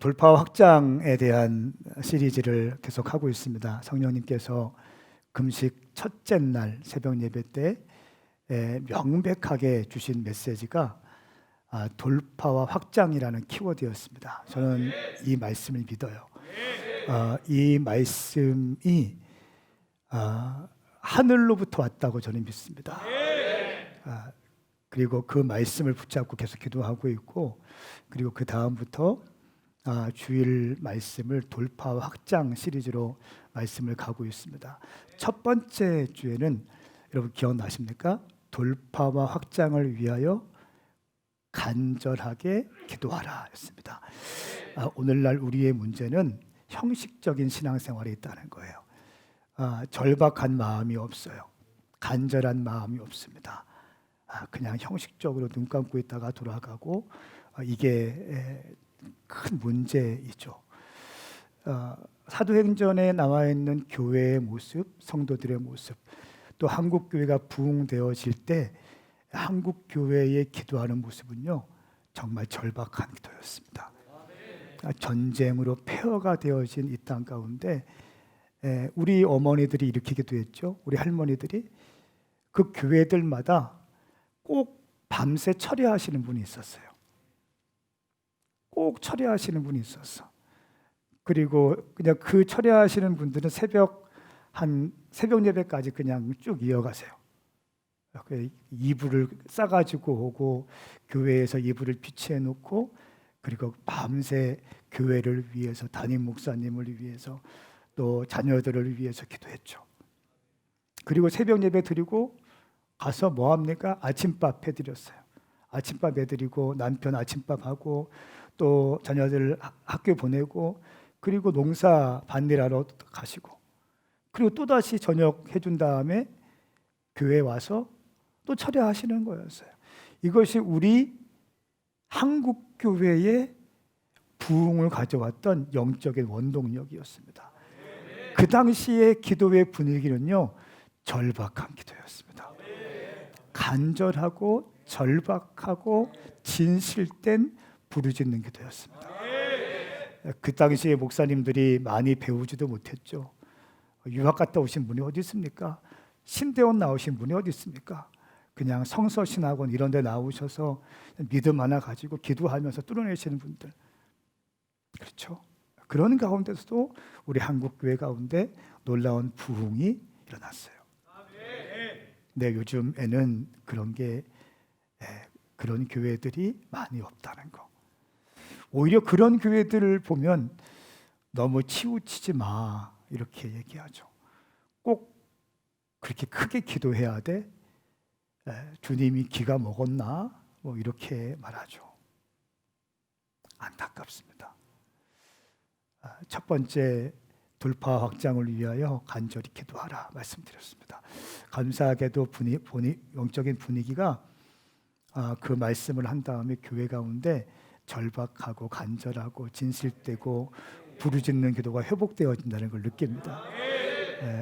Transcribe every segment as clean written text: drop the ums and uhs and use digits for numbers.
돌파 확장에 대한 시리즈를 계속하고 있습니다. 성령님께서 금식 첫째 날 새벽 예배 때 명백하게 주신 메시지가 돌파와 확장이라는 키워드였습니다. 저는 이 말씀을 믿어요. 이 말씀이 하늘로부터 왔다고 저는 믿습니다. 그리고 그 말씀을 붙잡고 계속 기도하고 있고, 그리고 그 다음부터 주일 말씀을 돌파와 확장 시리즈로 말씀을 가고 있습니다. 첫 번째 주에는 여러분 기억나십니까? 돌파와 확장을 위하여 간절하게 기도하라 였습니다. 오늘날 우리의 문제는 형식적인 신앙생활에 있다는 거예요. 절박한 마음이 없어요. 간절한 마음이 없습니다. 그냥 형식적으로 눈 감고 있다가 돌아가고, 이게 큰 문제이죠. 사도행전에 나와 있는 교회의 모습, 성도들의 모습, 또 한국 교회가 부흥되어질 때 한국 교회의 기도하는 모습은요, 정말 절박한 기도였습니다. 전쟁으로 폐허가 되어진 이 땅 가운데 우리 어머니들이 이렇게 기도했죠. 우리 할머니들이 그 교회들마다 꼭 밤새 철야하시는 분이 있었어요. 꼭 철야하시는 분이 있었어. 그리고 그냥 그 철야하시는 분들은 새벽 예배까지 그냥 쭉 이어가세요. 이불을 싸가지고 오고 교회에서 이불을 비치해 놓고, 그리고 밤새 교회를 위해서, 담임 목사님을 위해서, 또 자녀들을 위해서 기도했죠. 그리고 새벽 예배 드리고 가서 뭐 합니까? 아침밥 해드렸어요. 아침밥 해드리고 남편 아침밥 하고 또 자녀들 학교 보내고, 그리고 농사 밭일하러 가시고, 그리고 또다시 저녁 해준 다음에 교회 와서 또 철야하시는 거였어요. 이것이 우리 한국 교회의 부흥을 가져왔던 영적인 원동력이었습니다. 그 당시의 기도의 분위기는요, 절박한 기도였습니다. 간절하고 절박하고 진실된 부르짖는 기도였습니다. 그 당시에 목사님들이 많이 배우지도 못했죠. 유학 갔다 오신 분이 어디 있습니까? 신대원 나오신 분이 어디 있습니까? 그냥 성서신학원 이런 데 나오셔서 믿음 하나 가지고 기도하면서 뚫어내시는 분들, 그렇죠? 그런 가운데서도 우리 한국 교회 가운데 놀라운 부흥이 일어났어요. 근데 요즘에는 그런 교회들이 많이 없다는 거. 오히려 그런 교회들을 보면 너무 치우치지 마 이렇게 얘기하죠. 꼭 그렇게 크게 기도해야 돼? 주님이 기가 먹었나? 뭐 이렇게 말하죠. 안타깝습니다. 첫 번째, 돌파 확장을 위하여 간절히 기도하라 말씀드렸습니다. 감사하게도 영적인 분위기가 그 말씀을 한 다음에 교회 가운데 절박하고 간절하고 진실되고 부르짖는 기도가 회복되어진다는 걸 느낍니다.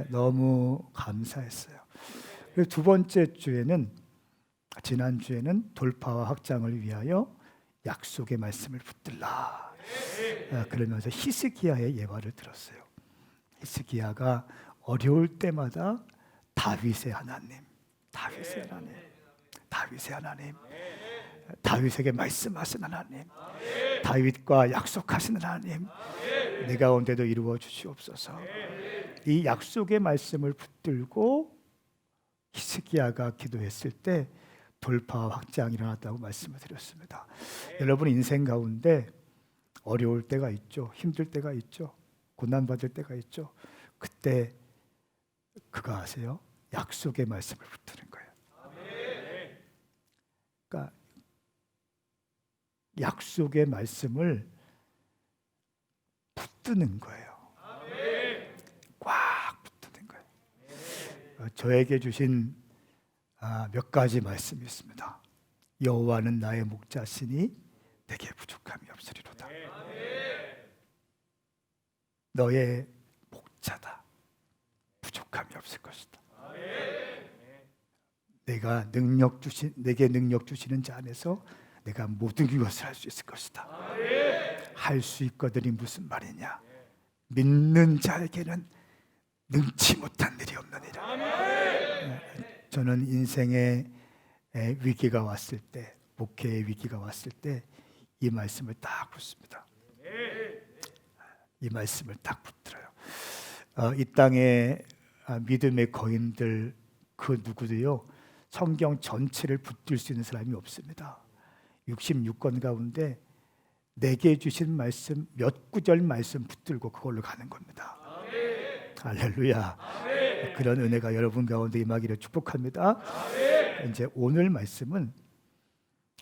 너무 감사했어요. 그리고 두 번째 주에는, 지난 주에는 돌파와 확장을 위하여 약속의 말씀을 붙들라. 그러면서 히스기야의 예화를 들었어요. 히스기야가 어려울 때마다 다윗의 하나님, 다윗에게 말씀하신 하나님, 다윗과 약속하신 하나님, 내 가운데도 이루어 주시옵소서. 이 약속의 말씀을 붙들고 히스기야가 기도했을 때 돌파와 확장이 일어났다고 말씀을 드렸습니다. 여러분 인생 가운데 어려울 때가 있죠. 힘들 때가 있죠. 고난받을 때가 있죠. 그때 그거 아세요? 약속의 말씀을 붙드는 거예요. 그러니까 약속의 말씀을 붙드는 거예요. 꽉 붙드는 거예요. 저에게 주신 몇 가지 말씀이 있습니다. 여호와는 나의 목자시니 내게 부족함이 없으리로다. 너의 목자다. 부족함이 없을 것이다. 내게 능력 주시는 자 안에서 내가 모든 것을 할 수 있을 것이다. 할 수 있거든이 무슨 말이냐? 믿는 자에게는 능치 못한 일이 없느니라. 저는 인생의 위기가 왔을 때, 목회의 위기가 왔을 때 이 말씀을 딱 붙습니다. 이 말씀을 딱 붙들어요. 이 땅에 믿음의 거인들 그 누구도요 성경 전체를 붙들 수 있는 사람이 없습니다. 66권 가운데 내게 주신 말씀 몇 구절 말씀 붙들고 그걸로 가는 겁니다. 할렐루야. 그런 은혜가 여러분 가운데 임하기를 축복합니다. 이제 오늘 말씀은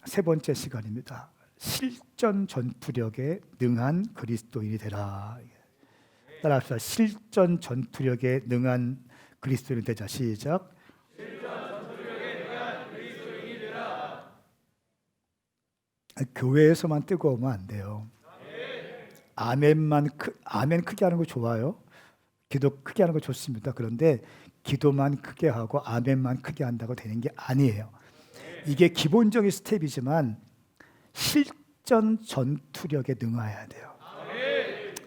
세 번째 시간입니다. 실전 전투력에 능한 그리스도인이 되라. 따라합시다. 실전 전투력에 능한 그리스도인이 되자. 시작. 실전 전투력에 능한 그리스도인이 되라. 교회에서만 뜨거우면 안 돼요. 아멘 크게 하는 거 좋아요. 기도 크게 하는 거 좋습니다. 그런데 기도만 크게 하고 아멘만 크게 한다고 되는 게 아니에요. 이게 기본적인 스텝이지만 실전 전투력에 능해야 돼요.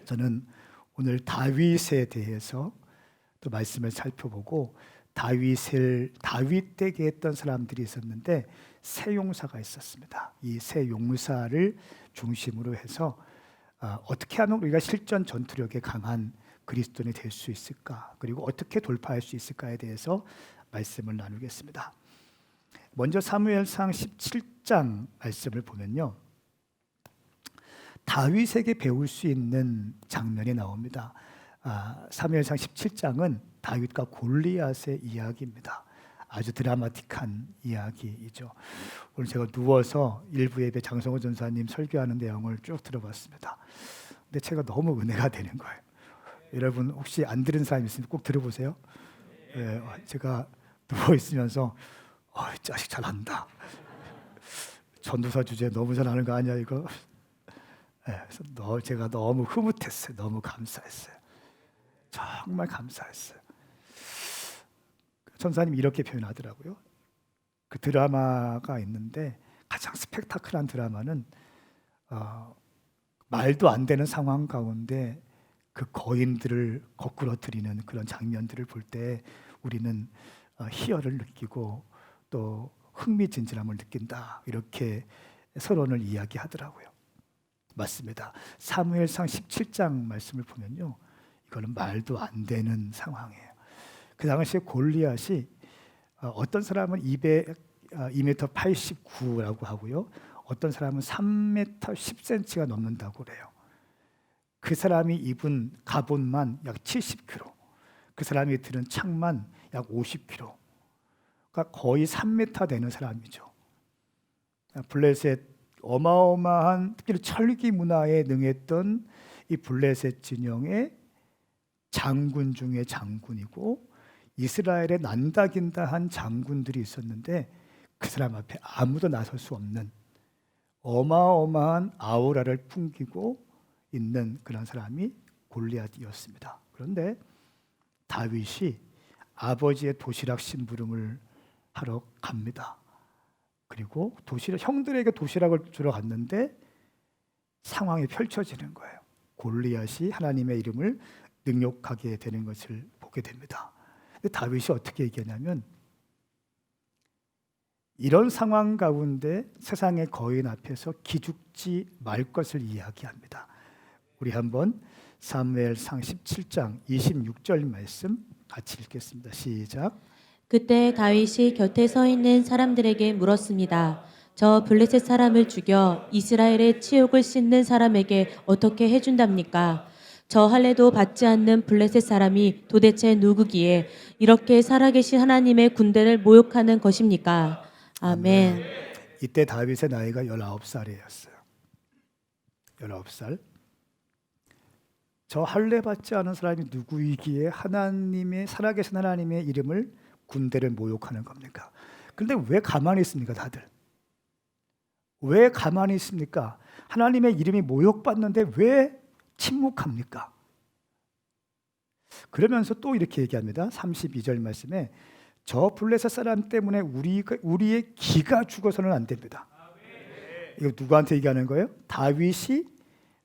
저는 오늘 다윗에 대해서 또 말씀을 살펴보고 다윗 때에 했던 사람들이 있었는데 세 용사가 있었습니다. 이 세 용사를 중심으로 해서 어떻게 하면 우리가 실전 전투력에 강한 그리스도인이 될 수 있을까? 그리고 어떻게 돌파할 수 있을까에 대해서 말씀을 나누겠습니다. 먼저 사무엘상 17장 말씀을 보면요. 다윗에게 배울 수 있는 장면이 나옵니다. 사무엘상 17장은 다윗과 골리앗의 이야기입니다. 아주 드라마틱한 이야기이죠. 오늘 제가 누워서 일부 예배 장성호 전사님 설교하는 내용을 쭉 들어봤습니다. 근데 제가 너무 은혜가 되는 거예요. 여러분 혹시 안 들은 사람 있으면 꼭 들어보세요. 제가 누워 있으면서 자식 잘한다. 전도사 주제 너무 잘하는 거 아니야 이거? 그래서 제가 너무 흐뭇했어요. 너무 감사했어요. 정말 감사했어요. 전사님이 이렇게 표현하더라고요. 그 드라마가 있는데 가장 스펙타클한 드라마는 말도 안 되는 상황 가운데 그 거인들을 거꾸러뜨리는 그런 장면들을 볼 때 우리는 희열을 느끼고 또 흥미진진함을 느낀다. 이렇게 서론을 이야기하더라고요. 맞습니다. 사무엘상 17장 말씀을 보면요. 이거는 말도 안 되는 상황이에요. 그 당시에 골리앗이 어떤 사람은 2m 89라고 하고요. 어떤 사람은 3m 10cm가 넘는다고 그래요. 그 사람이 입은 갑옷만 약 70kg, 그 사람이 들은 창만 약 50kg, 그러니까 거의 3m 되는 사람이죠. 블레셋 어마어마한 특히 철기 문화에 능했던 이 블레셋 진영의 장군 중에 장군이고 이스라엘의 난다긴다한 장군들이 있었는데 그 사람 앞에 아무도 나설 수 없는 어마어마한 아우라를 풍기고 있는 그런 사람이 골리앗이었습니다. 그런데 다윗이 아버지의 도시락 심부름을 하러 갑니다. 그리고 형들에게 도시락을 주러 갔는데 상황이 펼쳐지는 거예요. 골리앗이 하나님의 이름을 능욕하게 되는 것을 보게 됩니다. 근데 다윗이 어떻게 얘기하냐면 이런 상황 가운데 세상의 거인 앞에서 기죽지 말 것을 이야기합니다. 우리 한번 사무엘상 17장 26절 말씀 같이 읽겠습니다. 시작. 그때 다윗이 곁에 서 있는 사람들에게 물었습니다. 저 블레셋 사람을 죽여 이스라엘의 치욕을 씻는 사람에게 어떻게 해준답니까? 저 할례도 받지 않는 블레셋 사람이 도대체 누구기에 이렇게 살아계신 하나님의 군대를 모욕하는 것입니까? 아멘. 이때 다윗의 나이가 19살이었어요. 19살. 저 할례 받지 않은 사람이 누구이기에 살아계신 하나님의 이름을 군대를 모욕하는 겁니까? 그런데 왜 가만히 있습니까, 다들? 왜 가만히 있습니까? 하나님의 이름이 모욕받는데 왜 침묵합니까? 그러면서 또 이렇게 얘기합니다. 32절 말씀에 저 블레셋 사람 때문에 우리의 기가 죽어서는 안 됩니다. 이거 누구한테 얘기하는 거예요? 다윗이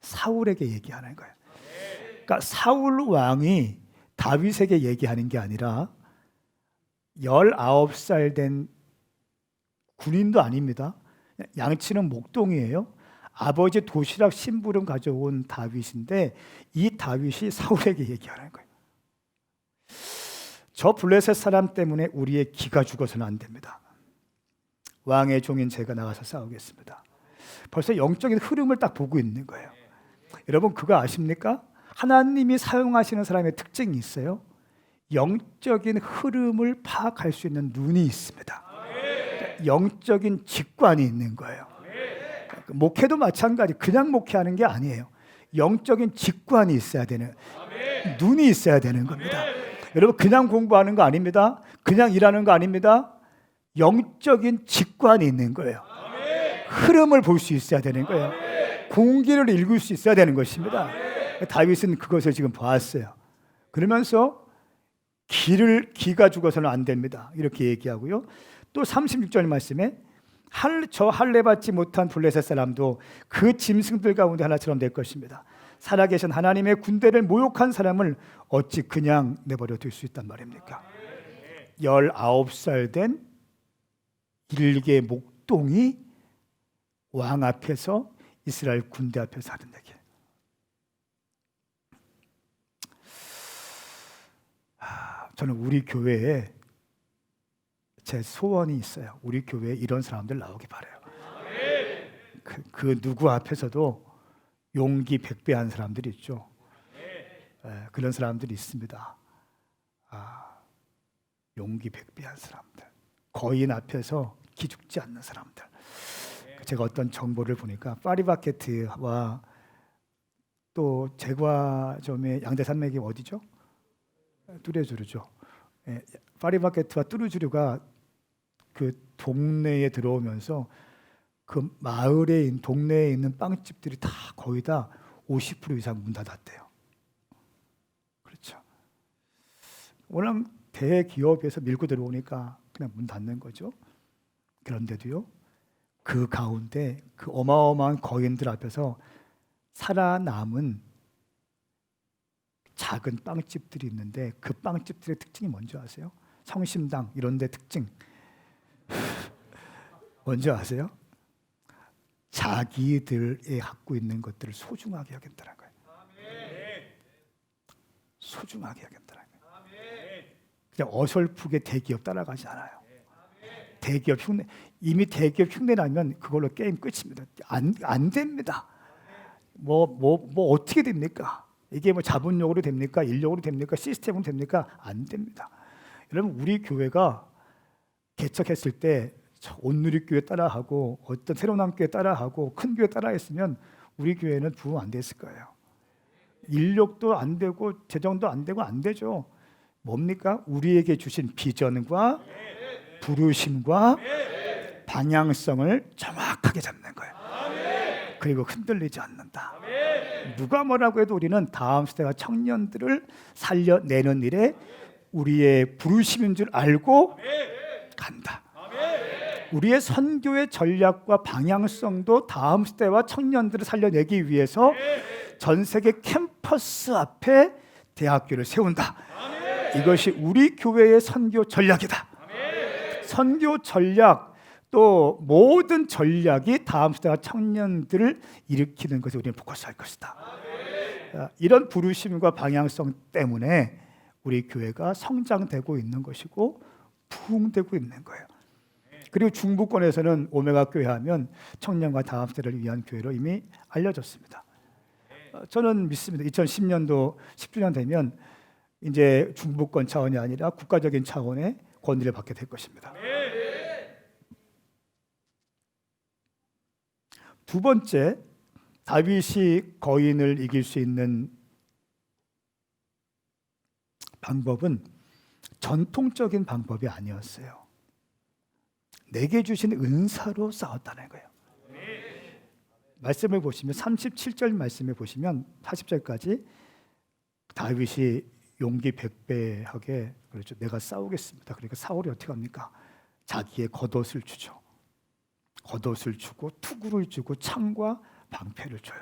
사울에게 얘기하는 거예요. 그러니까 사울 왕이 다윗에게 얘기하는 게 아니라 19살 된 군인도 아닙니다. 양치는 목동이에요. 아버지 도시락 심부름 가져온 다윗인데 이 다윗이 사울에게 얘기하는 거예요. 저 블레셋 사람 때문에 우리의 기가 죽어서는 안 됩니다. 왕의 종인 제가 나가서 싸우겠습니다. 벌써 영적인 흐름을 딱 보고 있는 거예요. 여러분 그거 아십니까? 하나님이 사용하시는 사람의 특징이 있어요. 영적인 흐름을 파악할 수 있는 눈이 있습니다. 영적인 직관이 있는 거예요. 목회도 마찬가지. 그냥 목회하는 게 아니에요. 영적인 직관이 있어야 되는, 눈이 있어야 되는 겁니다. 여러분 그냥 공부하는 거 아닙니다. 그냥 일하는 거 아닙니다. 영적인 직관이 있는 거예요. 흐름을 볼 수 있어야 되는 거예요. 공기를 읽을 수 있어야 되는 것입니다. 다윗은 그것을 지금 보았어요. 그러면서 기가 죽어서는 안 됩니다. 이렇게 얘기하고요. 또 36절 말씀에 저 할례 받지 못한 블레셋 사람도 그 짐승들 가운데 하나처럼 될 것입니다. 살아계신 하나님의 군대를 모욕한 사람을 어찌 그냥 내버려 둘 수 있단 말입니까? 19살 된 일개 목동이 왕 앞에서 이스라엘 군대 앞에서 하는 얘기예요. 저는 우리 교회에 제 소원이 있어요. 우리 교회에 이런 사람들 나오기 바라요. 그 누구 앞에서도 용기 백배한 사람들이 있죠. 그런 사람들이 있습니다. 용기 백배한 사람들, 거인 앞에서 기죽지 않는 사람들. 제가 어떤 정보를 보니까 파리바게트와 또 제과점의 양대산맥이 어디죠? 뚜레쥬르죠. 파리바게트와 뚜레쥬르가 그 동네에 들어오면서 그 마을에 동네에 있는 빵집들이 다 거의 다 50% 이상 문 닫았대요. 그렇죠. 워낙 대기업에서 밀고 들어오니까 그냥 문 닫는 거죠. 그런데도요, 그 가운데 그 어마어마한 거인들 앞에서 살아남은 작은 빵집들이 있는데 그 빵집들의 특징이 뭔지 아세요? 성심당 이런 데 특징 뭔지 아세요? 자기들이 갖고 있는 것들을 소중하게 여긴다는 거예요. 소중하게 여긴다는 거예요. 그냥 어설프게 대기업 따라가지 않아요. 대기업 흉내, 이미 대기업 흉내 나면 그걸로 게임 끝입니다. 안 됩니다. 뭐 어떻게 됩니까? 이게 뭐 자본력으로 됩니까? 인력으로 됩니까? 시스템으로 됩니까? 안 됩니다. 여러분 우리 교회가 개척했을 때 온누리교회 따라하고 어떤 새로운 교회 따라하고 큰 교회 따라했으면 우리 교회는 부흥 안 됐을 거예요. 인력도 안 되고 재정도 안 되고 안 되죠. 뭡니까? 우리에게 주신 비전과 부르심과 방향성을 정확하게 잡는 거예요. 그리고 흔들리지 않는다. 누가 뭐라고 해도 우리는 다음 세대와 청년들을 살려내는 일에 우리의 부르심인 줄 알고 간다. 우리의 선교의 전략과 방향성도 다음 세대와 청년들을 살려내기 위해서 전 세계 캠퍼스 앞에 대학교를 세운다. 이것이 우리 교회의 선교 전략이다. 선교 전략 또 모든 전략이 다음 세대와 청년들을 일으키는 것에 우리는 포커스할 것이다. 이런 부르심과 방향성 때문에 우리 교회가 성장되고 있는 것이고 부흥되고 있는 거예요. 그리고 중부권에서는 오메가 교회 하면 청년과 다음 세대를 위한 교회로 이미 알려졌습니다. 저는 믿습니다. 2010년도 10주년 되면 이제 중부권 차원이 아니라 국가적인 차원의 권위를 받게 될 것입니다. 두 번째, 다윗이 거인을 이길 수 있는 방법은 전통적인 방법이 아니었어요. 내게 주신 은사로 싸웠다는 거예요. 말씀을 보시면 37절 말씀에 보시면 40절까지 다윗이 용기 백배하게 그렇죠. 내가 싸우겠습니다. 그러니까 사울이 어떻게 합니까? 자기의 겉옷을 주죠. 겉옷을 주고 투구를 주고 창과 방패를 줘요.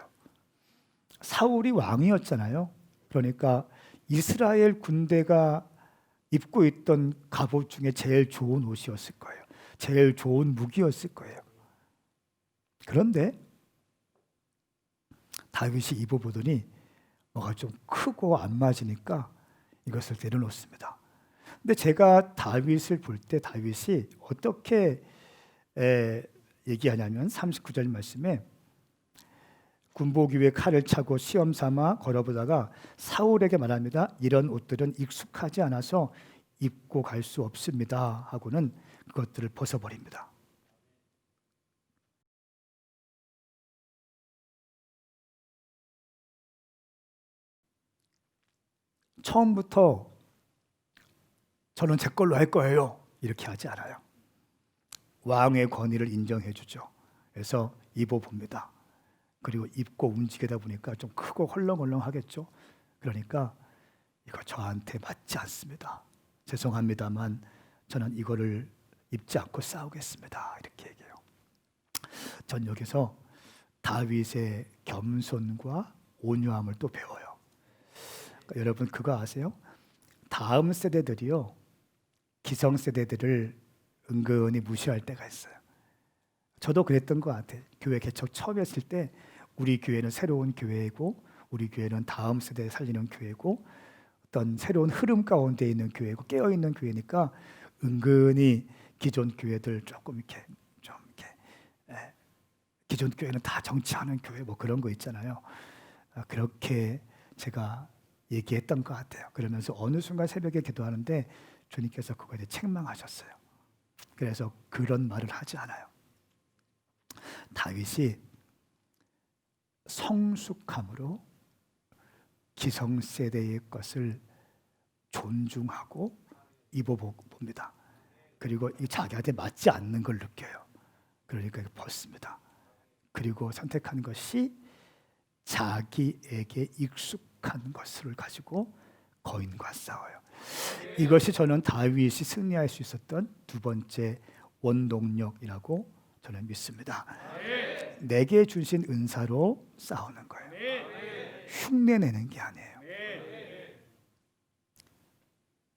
사울이 왕이었잖아요. 그러니까 이스라엘 군대가 입고 있던 갑옷 중에 제일 좋은 옷이었을 거예요. 제일 좋은 무기였을 거예요. 그런데 다윗이 입어보더니 뭐가 좀 크고 안 맞으니까 이것을 내려놓습니다. 근데 제가 다윗을 볼 때 다윗이 어떻게 얘기하냐면 39절 말씀에 군복 위에 칼을 차고 시험 삼아 걸어보다가 사울에게 말합니다. 이런 옷들은 익숙하지 않아서 입고 갈 수 없습니다 하고는 그것들을 벗어버립니다. 처음부터 저는 제 걸로 할 거예요 이렇게 하지 않아요. 왕의 권위를 인정해 주죠. 그래서 입어봅니다. 그리고 입고 움직이다 보니까 좀 크고 헐렁헐렁하겠죠. 그러니까 이거 저한테 맞지 않습니다. 죄송합니다만 저는 이거를 입지 않고 싸우겠습니다. 이렇게 얘기해요. 전 여기서 다윗의 겸손과 온유함을 또 배워요. 그러니까 여러분 그거 아세요? 다음 세대들이요, 기성세대들을 은근히 무시할 때가 있어요. 저도 그랬던 것 같아요. 교회 개척 처음 했을 때 우리 교회는 새로운 교회이고 우리 교회는 다음 세대에 살리는 교회고 어떤 새로운 흐름 가운데 있는 교회고 깨어있는 교회니까 은근히 기존 교회들 조금 이렇게 기존 교회는 다 정치하는 교회 뭐 그런 거 있잖아요. 그렇게 제가 얘기했던 것 같아요. 그러면서 어느 순간 새벽에 기도하는데 주님께서 그거에 대해 책망하셨어요. 그래서 그런 말을 하지 않아요. 다윗이 성숙함으로 기성세대의 것을 존중하고 입어봅니다. 그리고 이 자기한테 맞지 않는 걸 느껴요. 그러니까 벗습니다. 그리고 선택한 것이 자기에게 익숙한 것을 가지고 거인과 싸워요. 이것이 저는 다윗이 승리할 수 있었던 두 번째 원동력이라고 저는 믿습니다. 내게 주신 은사로 싸우는 거예요. 흉내내는 게 아니에요.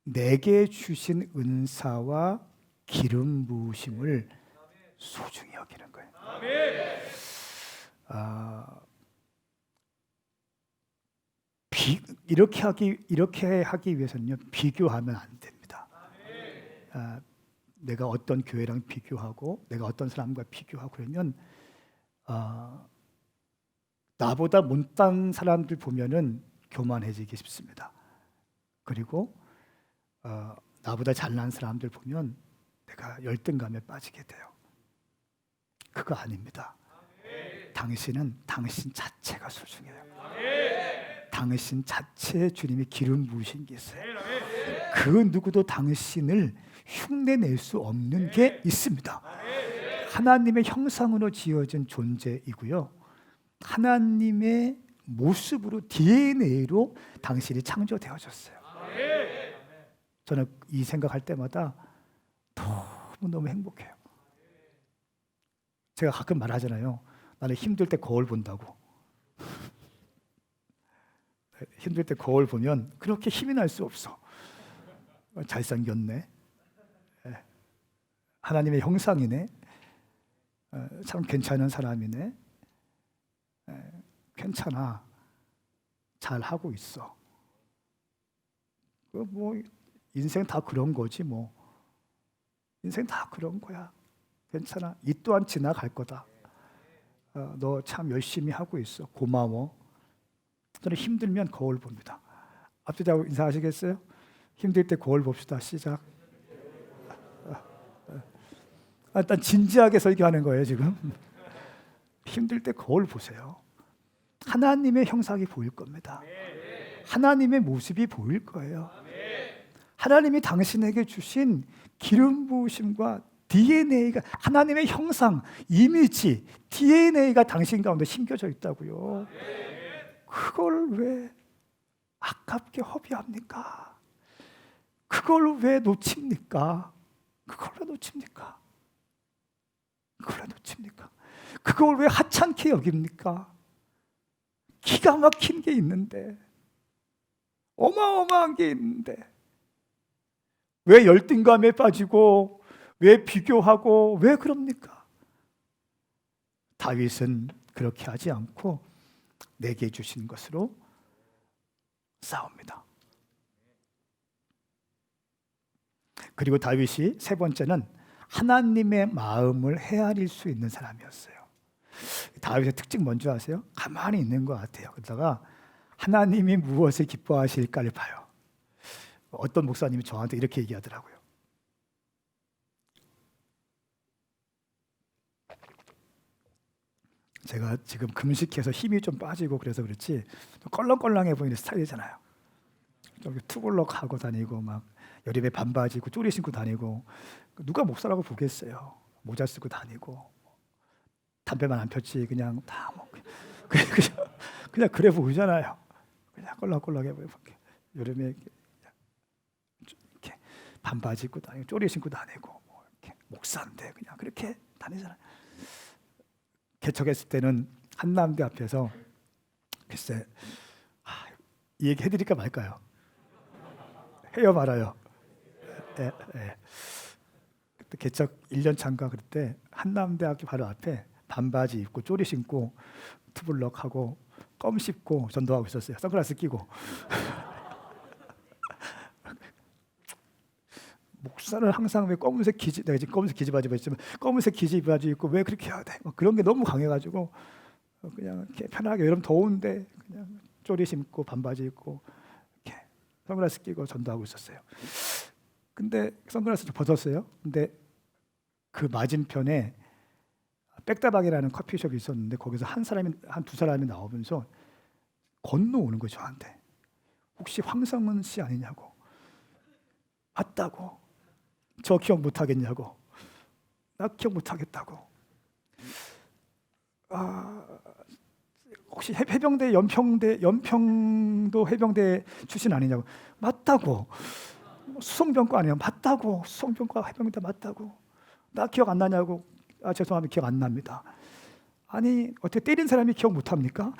내게 주신 은사와 기름 부으심을 소중히 여기는 거예요. 이렇게 하기 위해서는요, 비교하면 안 됩니다. 내가 어떤 교회랑 비교하고 내가 어떤 사람과 비교하고 그러면 나보다 못난 사람들 보면은 교만해지기 쉽습니다. 그리고 나보다 잘난 사람들 보면 내가 열등감에 빠지게 돼요. 그거 아닙니다. 당신은 당신 자체가 소중해요. 당신 자체에 주님이 기름 부으신 게 있어요. 그 누구도 당신을 흉내낼 수 없는 게 있습니다. 하나님의 형상으로 지어진 존재이고요. 하나님의 모습으로 DNA로 당신이 창조되어졌어요. 저는 이 생각할 때마다 너무 행복해요. 제가 가끔 말하잖아요. 나는 힘들 때 거울 본다고. 힘들 때 거울 보면 그렇게 힘이 날 수 없어. 잘생겼네. 하나님의 형상이네. 참 괜찮은 사람이네. 괜찮아. 잘 하고 있어. 뭐 인생 다 그런 거지 뭐. 인생 다 그런 거야. 괜찮아. 이 또한 지나갈 거다. 너 참 열심히 하고 있어. 고마워. 저는 힘들면 거울 봅니다. 앞뒤자고 인사하시겠어요? 힘들 때 거울 봅시다. 시작. 일단 진지하게 설교하는 거예요 지금. 힘들 때 거울 보세요. 하나님의 형상이 보일 겁니다. 하나님의 모습이 보일 거예요. 하나님이 당신에게 주신 기름 부으심과 DNA가 하나님의 형상, 이미지, DNA가 당신 가운데 심겨져 있다고요. 그걸 왜 아깝게 허비합니까? 그걸 왜 놓칩니까? 그걸 왜 놓칩니까? 그걸 왜 놓칩니까? 그걸 왜 하찮게 여깁니까? 기가 막힌 게 있는데, 어마어마한 게 있는데 왜 열등감에 빠지고 왜 비교하고 왜 그럽니까? 다윗은 그렇게 하지 않고 내게 주신 것으로 싸웁니다. 그리고 다윗이 세 번째는 하나님의 마음을 헤아릴 수 있는 사람이었어요. 다윗의 특징 뭔지 아세요? 가만히 있는 것 같아요. 그러다가 하나님이 무엇을 기뻐하실까를 봐요. 어떤 목사님이 저한테 이렇게 얘기하더라고요. 제가 지금 금식해서 힘이 좀 빠지고 그래서 그렇지 껄렁껄렁해 보이는 스타일이잖아요. 좀 투블럭하고 다니고 막 여름에 반바지 입고 쪼리 신고 다니고 누가 목사라고 보겠어요. 모자 쓰고 다니고 담배만 안 폈지 그냥 다 뭐 그냥 그래 보이잖아요. 그냥 껄렁껄렁해 보이고 여름에 이렇게 반바지 입고 다니고 쪼리 신고 다니고 뭐 이렇게 목사인데 그냥 그렇게 다니잖아요. 개척했을 때는 한남대 앞에서 글쎄 이 얘기 해드릴까 말까요? 해요 말아요. 예. 그때 개척 1년 차인가 그럴 때 한남대학교 바로 앞에 반바지 입고 쪼리 신고 투블럭하고 껌 씹고 전도하고 있었어요. 선글라스 끼고. 목사는 항상 왜 검은색 기지, 내가 지금 검은색 기지 바지 입었지만 검은색 기지 바지 입고 왜 그렇게 해야 돼? 그런 게 너무 강해가지고 그냥 이렇게 편하게 여름 더운데 그냥 쪼리 신고 반바지 입고 이렇게 선글라스 끼고 전도하고 있었어요. 근데 선글라스를 벗었어요. 근데 그 맞은편에 백다방이라는 커피숍이 있었는데 거기서 한 두 사람이 나오면서 건너오는 거죠 저한테. 혹시 황성은 씨 아니냐고. 맞다고. 저 기억 못하겠냐고. 나 기억 못하겠다고. 혹시 해병대 연평도 해병대 출신 아니냐고. 맞다고. 수송병과 아니야. 맞다고. 수송병과 해병대 맞다고. 나 기억 안 나냐고. 죄송합니다. 기억 안 납니다. 아니 어떻게 때린 사람이 기억 못합니까?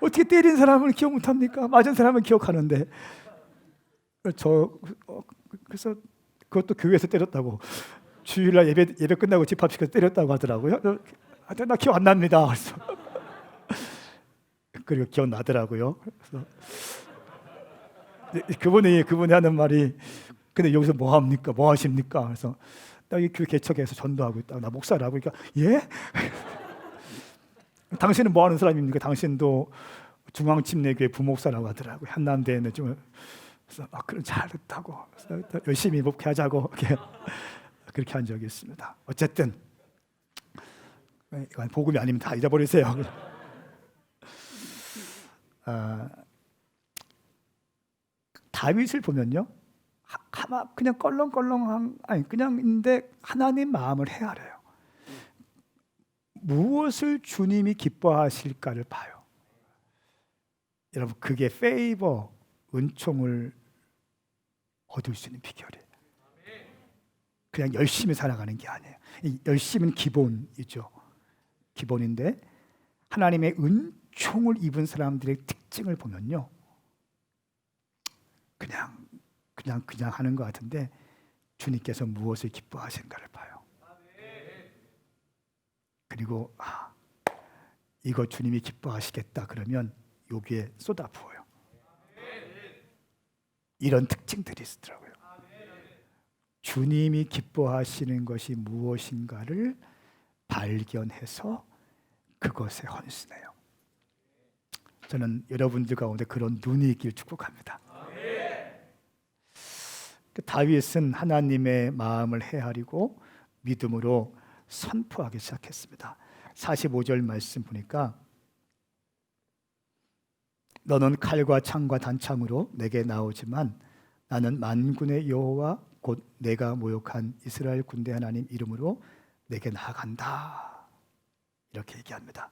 어떻게 때린 사람을 기억 못합니까? 맞은 사람은 기억하는데. 그래서 그것도 교회에서 때렸다고. 주일날 예배 끝나고 집합시켜서 때렸다고 하더라고요. 나 기억 안 납니다. 그래서 그리고 기억 나더라고요. 그래서 그분이 하는 말이 근데 여기서 뭐 합니까? 뭐 하십니까? 그래서 나 이 교회 개척해서 전도하고 있다. 나 목사라고. 그러니까 예? 당신은 뭐 하는 사람입니까? 당신도 중앙침례교회 부목사라고 하더라고요. 한남대에는 좀 그래서 그럼 잘했다고. 열심히 목회하자고 그렇게 한 적이 있습니다. 어쨌든 이건 복음이 아니면 다 잊어버리세요. 다윗을 보면요. 그냥 껄렁껄렁한 그냥인데 하나님 마음을 헤아려요. 무엇을 주님이 기뻐하실까를 봐요. 여러분 그게 페이버 은총을 얻을 수 있는 비결이에요. 그냥 열심히 살아가는 게 아니에요. 열심은 기본이죠. 기본인데 하나님의 은총을 입은 사람들의 특징을 보면요. 그냥 하는 것 같은데 주님께서 무엇을 기뻐하신가를 봐요. 그리고 이거 주님이 기뻐하시겠다 그러면 여기에 쏟아부어요. 이런 특징들이 있더라고요. 주님이 기뻐하시는 것이 무엇인가를 발견해서 그것에 헌신해요. 저는 여러분들 가운데 그런 눈이 있길 축복합니다. 다윗은 하나님의 마음을 헤아리고 믿음으로 선포하기 시작했습니다. 45절 말씀 보니까 너는 칼과 창과 단창으로 내게 나오지만 나는 만군의 여호와 곧 내가 모욕한 이스라엘 군대 하나님 이름으로 내게 나아간다. 이렇게 얘기합니다.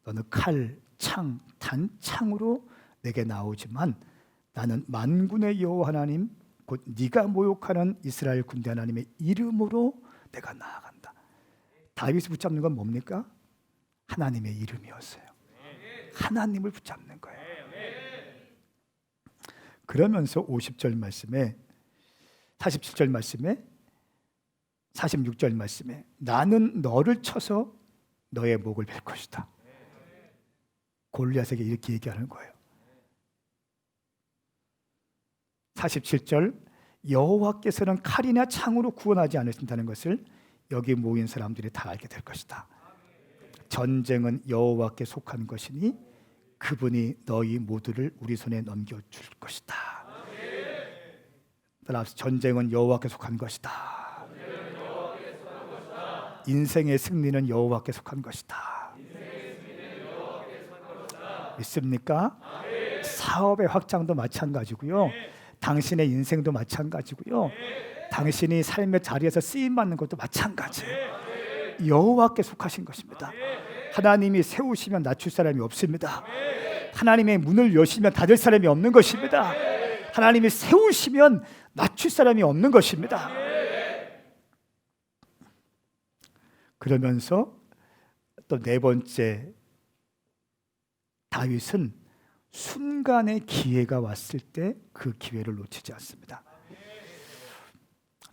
너는 칼, 창, 단창으로 내게 나오지만 나는 만군의 여호와 하나님 곧 네가 모욕하는 이스라엘 군대 하나님의 이름으로 내가 나아간다. 다윗이 붙잡는 건 뭡니까? 하나님의 이름이었어요. 하나님을 붙잡는 거예요. 그러면서 50절 말씀에 47절 말씀에 46절 말씀에 나는 너를 쳐서 너의 목을 벨 것이다. 골리앗에게 이렇게 얘기하는 거예요. 47절 여호와께서는 칼이나 창으로 구원하지 않으신다는 것을 여기 모인 사람들이 다 알게 될 것이다. 전쟁은 여호와께 속한 것이니 그분이 너희 모두를 우리 손에 넘겨줄 것이다. 따라서 전쟁은 여호와께 속한 것이다. 인생의 승리는 여호와께 속한 것이다. 믿습니까? 사업의 확장도 마찬가지고요. 당신의 인생도 마찬가지고요. 당신이 삶의 자리에서 쓰임 받는 것도 마찬가지예요. 여호와께 속하신 것입니다. 하나님이 세우시면 낮출 사람이 없습니다. 하나님의 문을 여시면 닫을 사람이 없는 것입니다. 하나님이 세우시면 낮출 사람이 없는 것입니다. 그러면서 또 네 번째, 다윗은 순간의 기회가 왔을 때 그 기회를 놓치지 않습니다.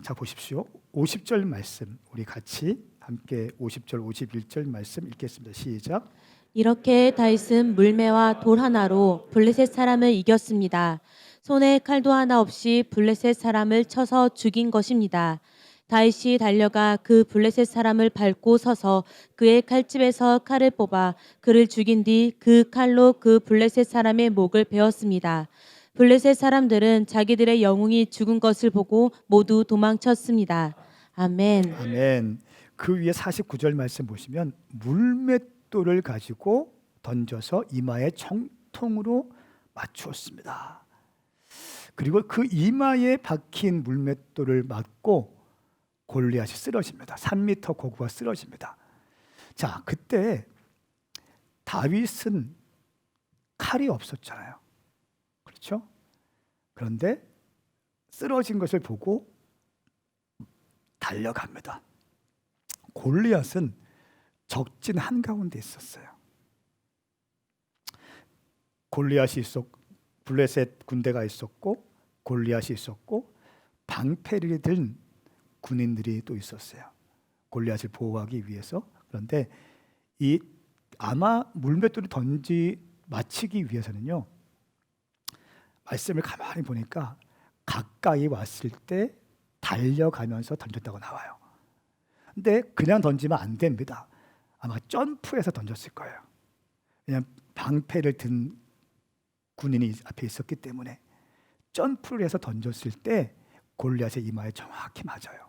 자, 보십시오. 50절 말씀 우리 같이 함께 50절 51절 말씀 읽겠습니다. 시작. 이렇게 다윗은 물매와 돌 하나로 블레셋 사람을 이겼습니다. 손에 칼도 하나 없이 블레셋 사람을 쳐서 죽인 것입니다. 다윗이 달려가 그 블레셋 사람을 밟고 서서 그의 칼집에서 칼을 뽑아 그를 죽인 뒤 그 칼로 그 블레셋 사람의 목을 베었습니다. 블레셋 사람들은 자기들의 영웅이 죽은 것을 보고 모두 도망쳤습니다. 아멘. 아멘. 그 위에 49절 말씀 보시면 물맷돌을 가지고 던져서 이마에 정통으로 맞추었습니다. 그리고 그 이마에 박힌 물맷돌을 맞고 골리앗이 쓰러집니다. 3m 고구가 쓰러집니다. 자, 그때 다윗은 칼이 없었잖아요. 그렇죠? 그런데 쓰러진 것을 보고 달려갑니다. 골리앗은 적진 한가운데 있었어요. 골리앗이 블레셋 군대가 있었고 골리앗이 있었고 방패를 든 군인들이 또 있었어요. 골리앗을 보호하기 위해서. 그런데 이 아마 물맷돌을 맞히기 위해서는요. 말씀을 가만히 보니까 가까이 왔을 때 달려가면서 던졌다고 나와요. 근데 그냥 던지면 안 됩니다. 아마 점프해서 던졌을 거예요. 왜냐하면 방패를 든 군인이 앞에 있었기 때문에 점프를 해서 던졌을 때 골리앗의 이마에 정확히 맞아요.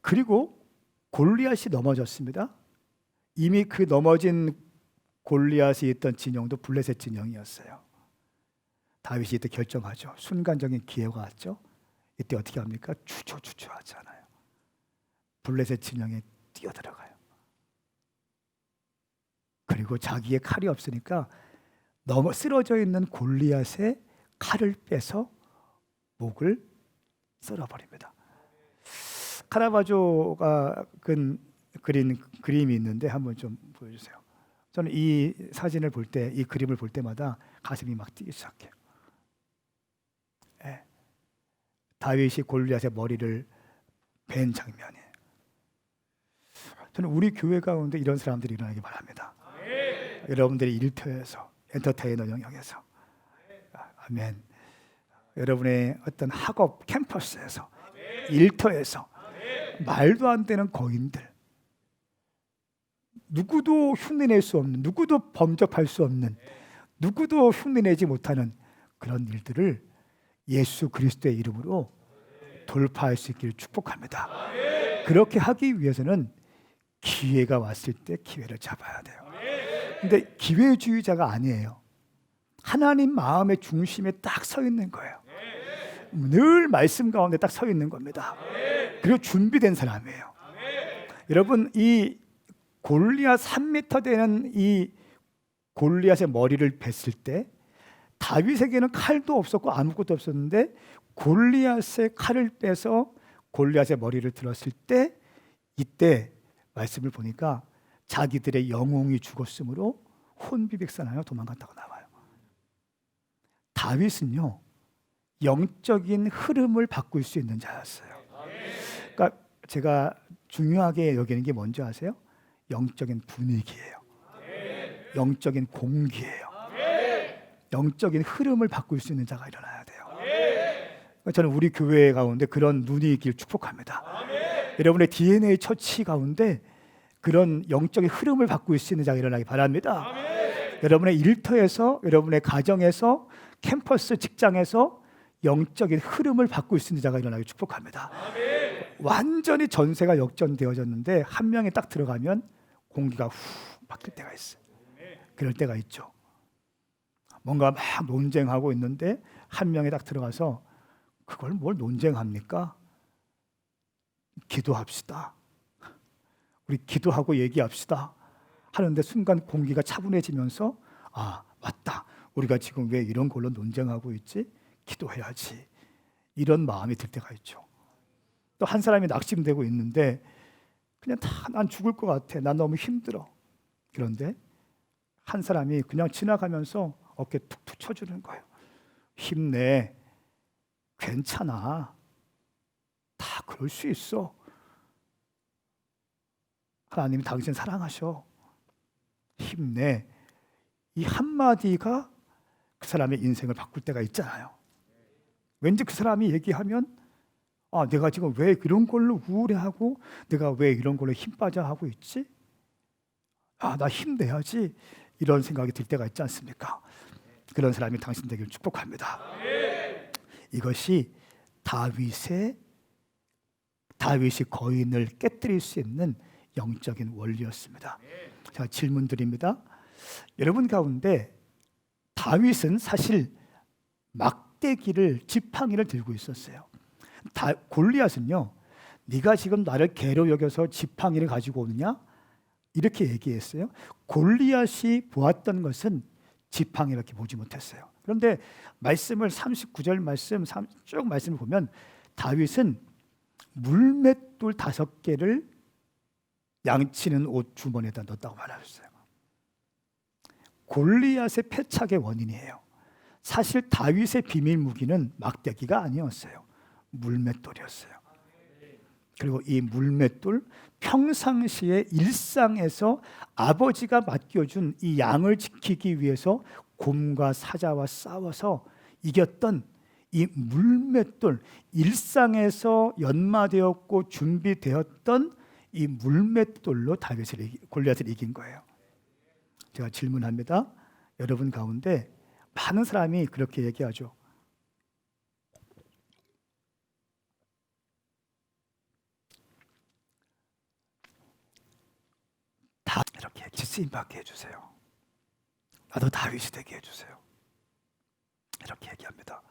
그리고 골리앗이 넘어졌습니다. 이미 그 넘어진 골리앗이 있던 진영도 블레셋 진영이었어요. 다윗이 이때 결정하죠. 순간적인 기회가 왔죠. 이때 어떻게 합니까? 주저하잖아요. 블레셋 진영에 뛰어들어가요. 그리고 자기의 칼이 없으니까 쓰러져 있는 골리앗의 칼을 빼서 목을 썰어버립니다. 카라바조가 그린 그림이 있는데 한번 좀 보여주세요. 저는 이 사진을 볼 때, 이 그림을 볼 때마다 가슴이 막 뛰기 시작해요. 네. 다윗이 골리앗의 머리를 벤 장면이에요. 저는 우리 교회 가운데 이런 사람들이 일어나기 바랍니다. 여러분들이 일터에서, 엔터테이너 영역에서, 아멘. 여러분의 어떤 학업 캠퍼스에서, 일터에서 말도 안 되는 거인들, 누구도 흉내낼 수 없는, 누구도 범접할 수 없는, 누구도 흉내내지 못하는 그런 일들을 예수 그리스도의 이름으로 돌파할 수 있기를 축복합니다. 그렇게 하기 위해서는 기회가 왔을 때 기회를 잡아야 돼요. 근데 기회주의자가 아니에요. 하나님 마음의 중심에 딱 서 있는 거예요. 늘 말씀 가운데 딱 서 있는 겁니다. 그리고 준비된 사람이에요. 여러분, 이 골리앗 3m 되는 이 골리앗의 머리를 뱄을 때 다윗에게는 칼도 없었고 아무것도 없었는데 골리앗의 칼을 빼서 골리앗의 머리를 들었을 때 이때 말씀을 보니까 자기들의 영웅이 죽었으므로 혼비백산하여 도망갔다고 나와요. 다윗은요, 영적인 흐름을 바꿀 수 있는 자였어요. 그러니까 제가 중요하게 여기는 게 뭔지 아세요? 영적인 분위기예요. 영적인 공기예요. 영적인 흐름을 바꿀 수 있는 자가 일어나야 돼요. 저는 우리 교회 가운데 그런 눈이 있길 축복합니다. 여러분의 DNA 처치 가운데 그런 영적인 흐름을 바꿀 수 있는 자가 일어나기 바랍니다. 여러분의 일터에서, 여러분의 가정에서, 캠퍼스, 직장에서 영적인 흐름을 바꿀 수 있는 자가 일어나기 축복합니다. 완전히 전세가 역전되어졌는데 한 명이 딱 들어가면 공기가 후 바뀔 때가 있어요. 그럴 때가 있죠. 뭔가 막 논쟁하고 있는데 한 명이 딱 들어가서 그걸 뭘 논쟁합니까? 기도합시다. 우리 기도하고 얘기합시다. 하는데 순간 공기가 차분해지면서 아, 맞다. 우리가 지금 왜 이런 걸로 논쟁하고 있지? 기도해야지. 이런 마음이 들 때가 있죠. 또 한 사람이 낙심되고 있는데 그냥 난 죽을 것 같아. 난 너무 힘들어. 그런데 한 사람이 그냥 지나가면서 어깨 툭툭 쳐주는 거예요. 힘내. 괜찮아. 다 그럴 수 있어. 하나님이 당신 사랑하셔. 힘내. 이 한마디가 그 사람의 인생을 바꿀 때가 있잖아요. 왠지 그 사람이 얘기하면 아, 내가 지금 왜 이런 걸로 우울해하고 내가 왜 이런 걸로 힘 빠져하고 있지? 아, 나 힘내야지. 이런 생각이 들 때가 있지 않습니까? 그런 사람이 당신 되기를 축복합니다. 이것이 다윗이 거인을 깨뜨릴 수 있는 영적인 원리였습니다. 자, 질문 드립니다. 여러분 가운데 다윗은 사실 막대기를, 지팡이를 들고 있었어요. 골리앗은요, 네가 지금 나를 개로 여겨서 지팡이를 가지고 오느냐? 이렇게 얘기했어요. 골리앗이 보았던 것은 지팡이밖에 보지 못했어요. 그런데 말씀을 39절 말씀 쭉 말씀을 보면 다윗은 물맷돌 5개를 양치는 옷 주머니에다 넣었다고 말하셨어요. 골리앗의 패착의 원인이에요. 사실 다윗의 비밀 무기는 막대기가 아니었어요. 물맷돌이었어요. 그리고 이 물맷돌, 평상시에 일상에서 아버지가 맡겨준 이 양을 지키기 위해서 곰과 사자와 싸워서 이겼던 이 물맷돌, 일상에서 연마되었고 준비되었던 이 물맷돌로 골리앗을 이긴 거예요. 제가 질문합니다. 여러분 가운데 많은 사람이 그렇게 얘기하죠. 다 이렇게 지쓰임 받게 해주세요. 나도 다윗이 되게 해주세요. 이렇게 얘기합니다.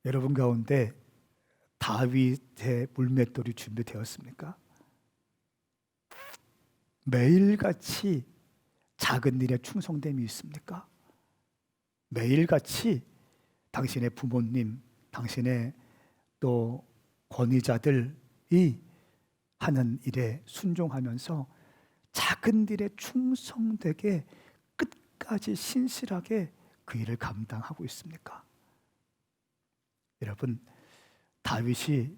여러분 가운데 다윗의 물맷돌이 준비되었습니까? 매일같이 작은 일에 충성됨이 있습니까? 매일같이 당신의 부모님, 당신의 또 권위자들이 하는 일에 순종하면서 작은 일에 충성되게 끝까지 신실하게 그 일을 감당하고 있습니까? 여러분, 다윗이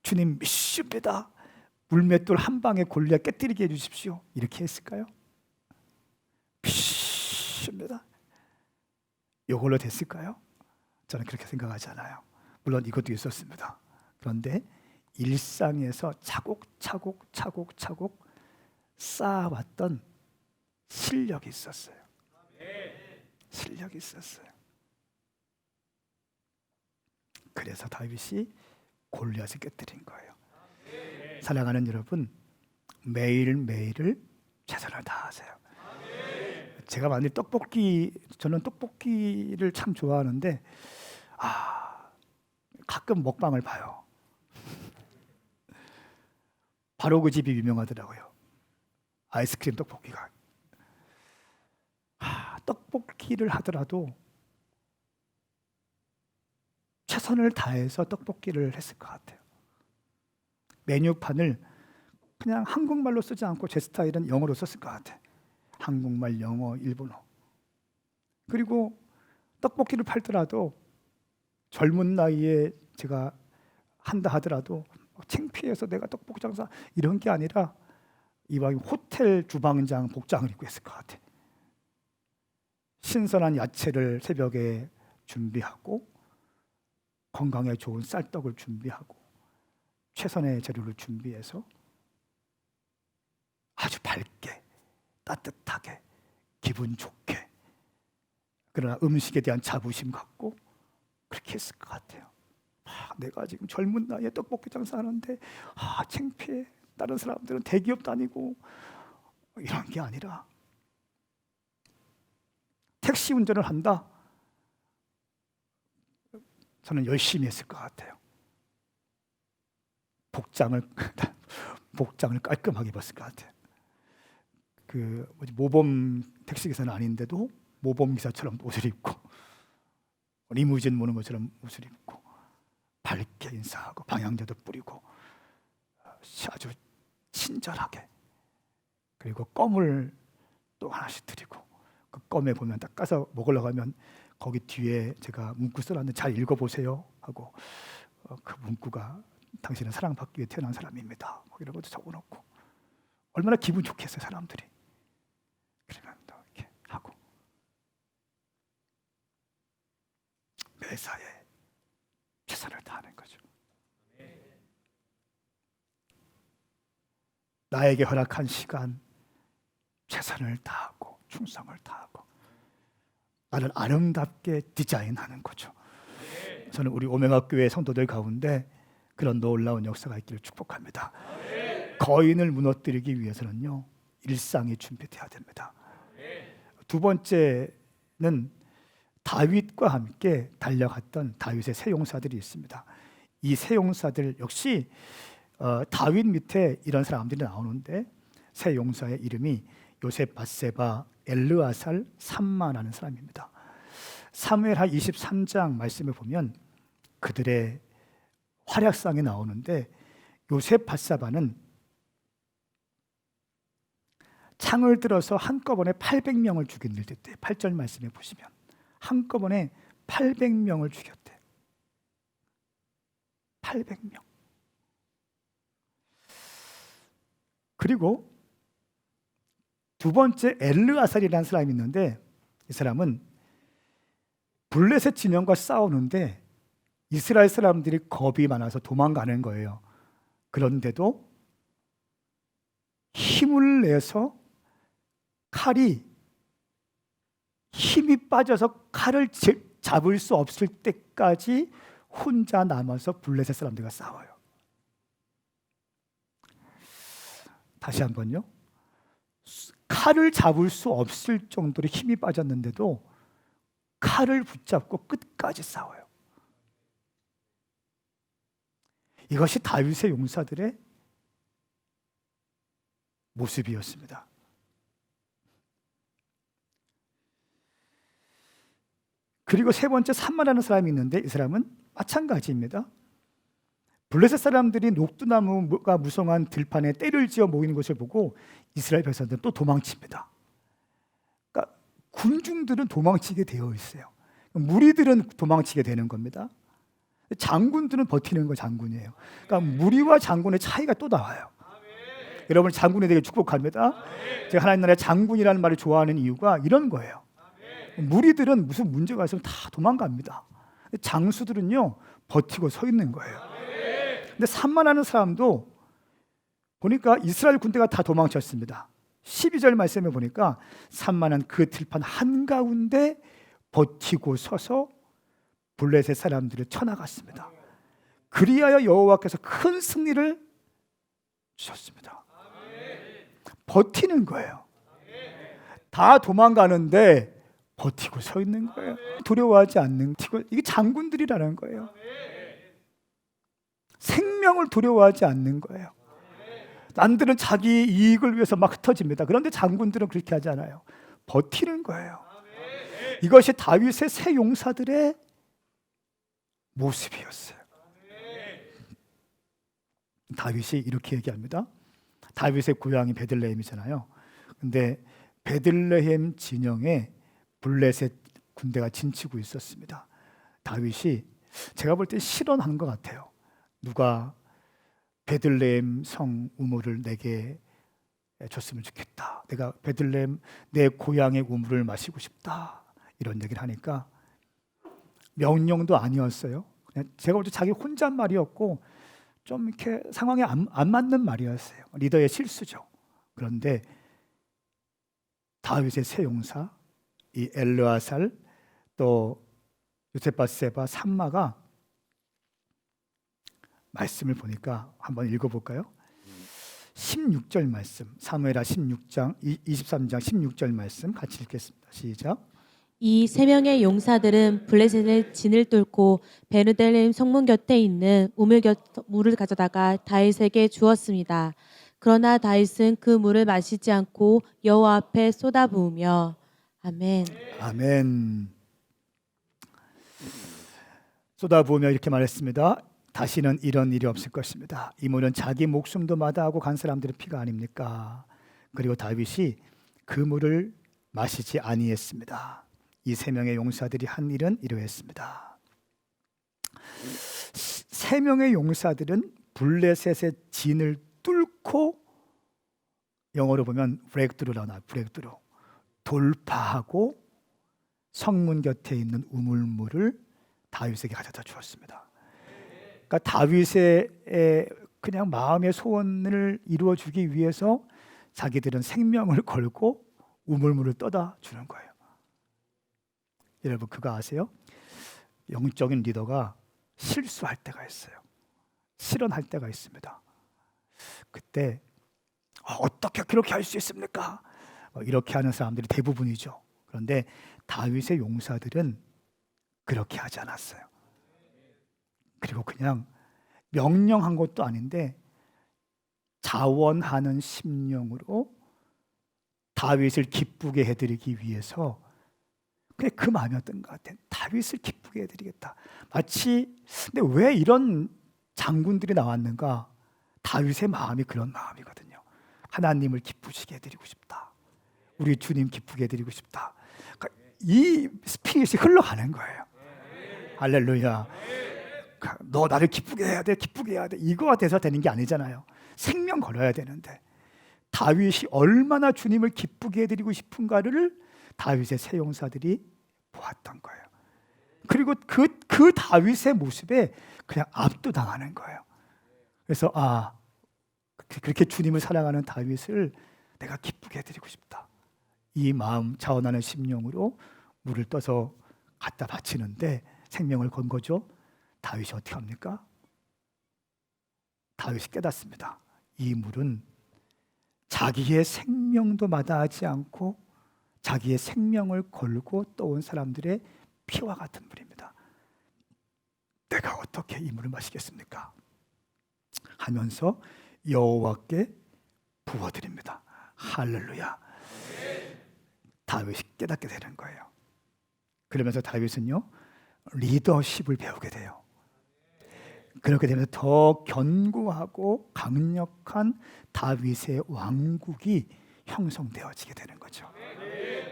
주님 믿습니다. 물맷돌 한 방에 골리앗 깨뜨리게 해주십시오. 이렇게 했을까요? 믿습니다. 이걸로 됐을까요? 저는 그렇게 생각하지 않아요. 물론 이것도 있었습니다. 그런데 일상에서 차곡차곡 쌓아왔던 실력이 있었어요. 실력이 있었어요. 그래서 다윗이 골리앗을 깨뜨린 거예요. 사랑하는 여러분, 매일매일을 최선을 다하세요. 제가 만일 저는 떡볶이를 참 좋아하는데 가끔 먹방을 봐요. 바로 그 집이 유명하더라고요. 아이스크림 떡볶이가. 떡볶이를 하더라도 최선을 다해서 떡볶이를 했을 것 같아요. 메뉴판을 그냥 한국말로 쓰지 않고 제 스타일은 영어로 썼을 것 같아. 한국말, 영어, 일본어. 그리고 떡볶이를 팔더라도 젊은 나이에 제가 한다 하더라도 창피해서 내가 떡볶이 장사 이런 게 아니라 이왕 호텔 주방장 복장을 입고 했을 것 같아. 신선한 야채를 새벽에 준비하고 건강에 좋은 쌀떡을 준비하고 최선의 재료를 준비해서 아주 밝게 따뜻하게 기분 좋게, 그러나 음식에 대한 자부심 갖고 그렇게 했을 것 같아요. 내가 지금 젊은 나이에 떡볶이 장사하는데 창피해. 다른 사람들은 대기업 다니고 이런 게 아니라 택시 운전을 한다. 저는 열심히 했을 것 같아요. 복장을 깔끔하게 입었을 것 같아요. 모범 택시기사는 아닌데도 모범 기사처럼 옷을 입고 리무진 모는 것처럼 옷을 입고 밝게 인사하고 방향제도 뿌리고 아주 친절하게, 그리고 껌을 또 하나씩 드리고 그 껌에 보면 딱 까서 먹으려고 하면 거기 뒤에 제가 문구 써놨는데 잘 읽어보세요 하고 그 문구가 당신은 사랑받기 위해 태어난 사람입니다 이런 것도 적어놓고 얼마나 기분 좋겠어요 사람들이. 그러면 또 이렇게 하고 매사에 최선을 다하는 거죠. 나에게 허락한 시간 최선을 다하고 충성을 다하고 나를 아름답게 디자인하는 거죠. 저는 우리 오명학 교회 성도들 가운데 그런 놀라운 역사가 있기를 축복합니다. 거인을 무너뜨리기 위해서는요 일상이 준비돼야 됩니다. 두 번째는 다윗과 함께 달려갔던 다윗의 세 용사들이 있습니다. 이 세 용사들 역시 다윗 밑에 이런 사람들이 나오는데 세 용사의 이름이 요셉, 밧세바, 엘르아살, 삼마라는 사람입니다. 사무엘하 23장 말씀에 보면 그들의 활약상이 나오는데 요셉, 밧세바는 창을 들어서 한꺼번에 800명을 죽인 일도 있대요. 8절 말씀에 보시면 한꺼번에 800명을 죽였대. 800명. 그리고 두 번째 엘르아살이라는 사람이 있는데 이 사람은 블레셋 진영과 싸우는데 이스라엘 사람들이 겁이 많아서 도망가는 거예요. 그런데도 힘을 내서 칼이 힘이 빠져서 칼을 잡을 수 없을 때까지 혼자 남아서 블레셋 사람들과 싸워요. 다시 한번요. 칼을 잡을 수 없을 정도로 힘이 빠졌는데도 칼을 붙잡고 끝까지 싸워요. 이것이 다윗의 용사들의 모습이었습니다. 그리고 세 번째 삼마라는 사람이 있는데 이 사람은 마찬가지입니다. 블레셋 사람들이 녹두나무가 무성한 들판에 떼를 지어 모이는 것을 보고 이스라엘 백성들은 또 도망칩니다. 그러니까 군중들은 도망치게 되어 있어요. 무리들은 도망치게 되는 겁니다. 장군들은 버티는 거 장군이에요. 그러니까 무리와 장군의 차이가 또 나와요. 여러분 장군에 대해 축복합니다. 제가 하나님 나라의 장군이라는 말을 좋아하는 이유가 이런 거예요. 무리들은 무슨 문제가 있으면 다 도망갑니다. 장수들은요 버티고 서 있는 거예요. 근데 삼마라는 사람도 보니까 이스라엘 군대가 다 도망쳤습니다. 12절 말씀에 보니까 삼마는 그 들판 한가운데 버티고 서서 블레셋 사람들을 쳐나갔습니다. 그리하여 여호와께서 큰 승리를 주셨습니다. 버티는 거예요. 다 도망가는데 버티고 서 있는 거예요. 두려워하지 않는, 이게 장군들이라는 거예요. 생명을 두려워하지 않는 거예요. 남들은 자기 이익을 위해서 막 흩어집니다. 그런데 장군들은 그렇게 하지 않아요. 버티는 거예요. 이것이 다윗의 세 용사들의 모습이었어요. 다윗이 이렇게 얘기합니다. 다윗의 고향이 베들레헴이잖아요. 근데 베들레헴 진영에 블레셋 군대가 진치고 있었습니다. 다윗이 제가 볼 때 실언한 것 같아요. 누가 베들레헴 성 우물을 내게 줬으면 좋겠다. 내가 베들레헴 내 고향의 우물을 마시고 싶다. 이런 얘기를 하니까 명령도 아니었어요. 그냥 제가 볼 때 자기 혼잣말이었고 좀 이렇게 상황에 안 맞는 말이었어요. 리더의 실수죠. 그런데 다윗의 세 용사, 이 엘르아살 또 요셉바세바 삼마가 말씀을 보니까 한번 읽어볼까요? 16절 말씀, 사무엘하 16장 23장 16절 말씀 같이 읽겠습니다. 시작. 이 세 명의 용사들은 블레셋의 진을 뚫고 베르델렘 성문 곁에 있는 물을 가져다가 다윗에게 주었습니다. 그러나 다윗은 그 물을 마시지 않고 여호와 앞에 쏟아부으며 아멘. 아멘. 쏟아부으며 이렇게 말했습니다. 다시는 이런 일이 없을 것입니다. 이 물은 자기 목숨도 마다하고 간 사람들의 피가 아닙니까? 그리고 다윗이 그 물을 마시지 아니했습니다. 이 세 명의 용사들이 한 일은 이러했습니다. 세 명의 용사들은 블레셋의 진을 뚫고, 영어로 보면 브레이크트루라고 나와요. 브레이크트루. 돌파하고 성문 곁에 있는 우물물을 다윗에게 가져다 주었습니다. 그러니까 다윗의 그냥 마음의 소원을 이루어 주기 위해서 자기들은 생명을 걸고 우물물을 떠다 주는 거예요. 여러분 그거 아세요? 영적인 리더가 실수할 때가 있어요. 실언할 때가 있습니다. 그때 어떻게 그렇게 할 수 있습니까? 이렇게 하는 사람들이 대부분이죠. 그런데 다윗의 용사들은 그렇게 하지 않았어요. 그리고 그냥 명령한 것도 아닌데 자원하는 심령으로 다윗을 기쁘게 해드리기 위해서 그냥 그 마음이었던 것 같아요. 다윗을 기쁘게 해드리겠다. 마치 근데 왜 이런 장군들이 나왔는가? 다윗의 마음이 그런 마음이거든요. 하나님을 기쁘시게 해드리고 싶다. 우리 주님 기쁘게 해드리고 싶다. 그러니까 이 스피릿이 흘러가는 거예요. 할렐루야. 너 나를 기쁘게 해야 돼, 기쁘게 해야 돼. 이거가 돼서 되는 게 아니잖아요. 생명 걸어야 되는데 다윗이 얼마나 주님을 기쁘게 해드리고 싶은가를 다윗의 세 용사들이 보았던 거예요. 그리고 그 다윗의 모습에 그냥 압도당하는 거예요. 그래서 그렇게 주님을 사랑하는 다윗을 내가 기쁘게 해드리고 싶다. 이 마음 자원하는 심령으로 물을 떠서 갖다 바치는데 생명을 건 거죠. 다윗이 어떻게 합니까? 다윗이 깨닫습니다. 이 물은 자기의 생명도 마다하지 않고 자기의 생명을 걸고 떠온 사람들의 피와 같은 물입니다. 내가 어떻게 이 물을 마시겠습니까? 하면서 여호와께 부어드립니다. 할렐루야. 다윗이 깨닫게 되는 거예요. 그러면서 다윗은요 리더십을 배우게 돼요. 그렇게 되면서 더 견고하고 강력한 다윗의 왕국이 형성되어지게 되는 거죠.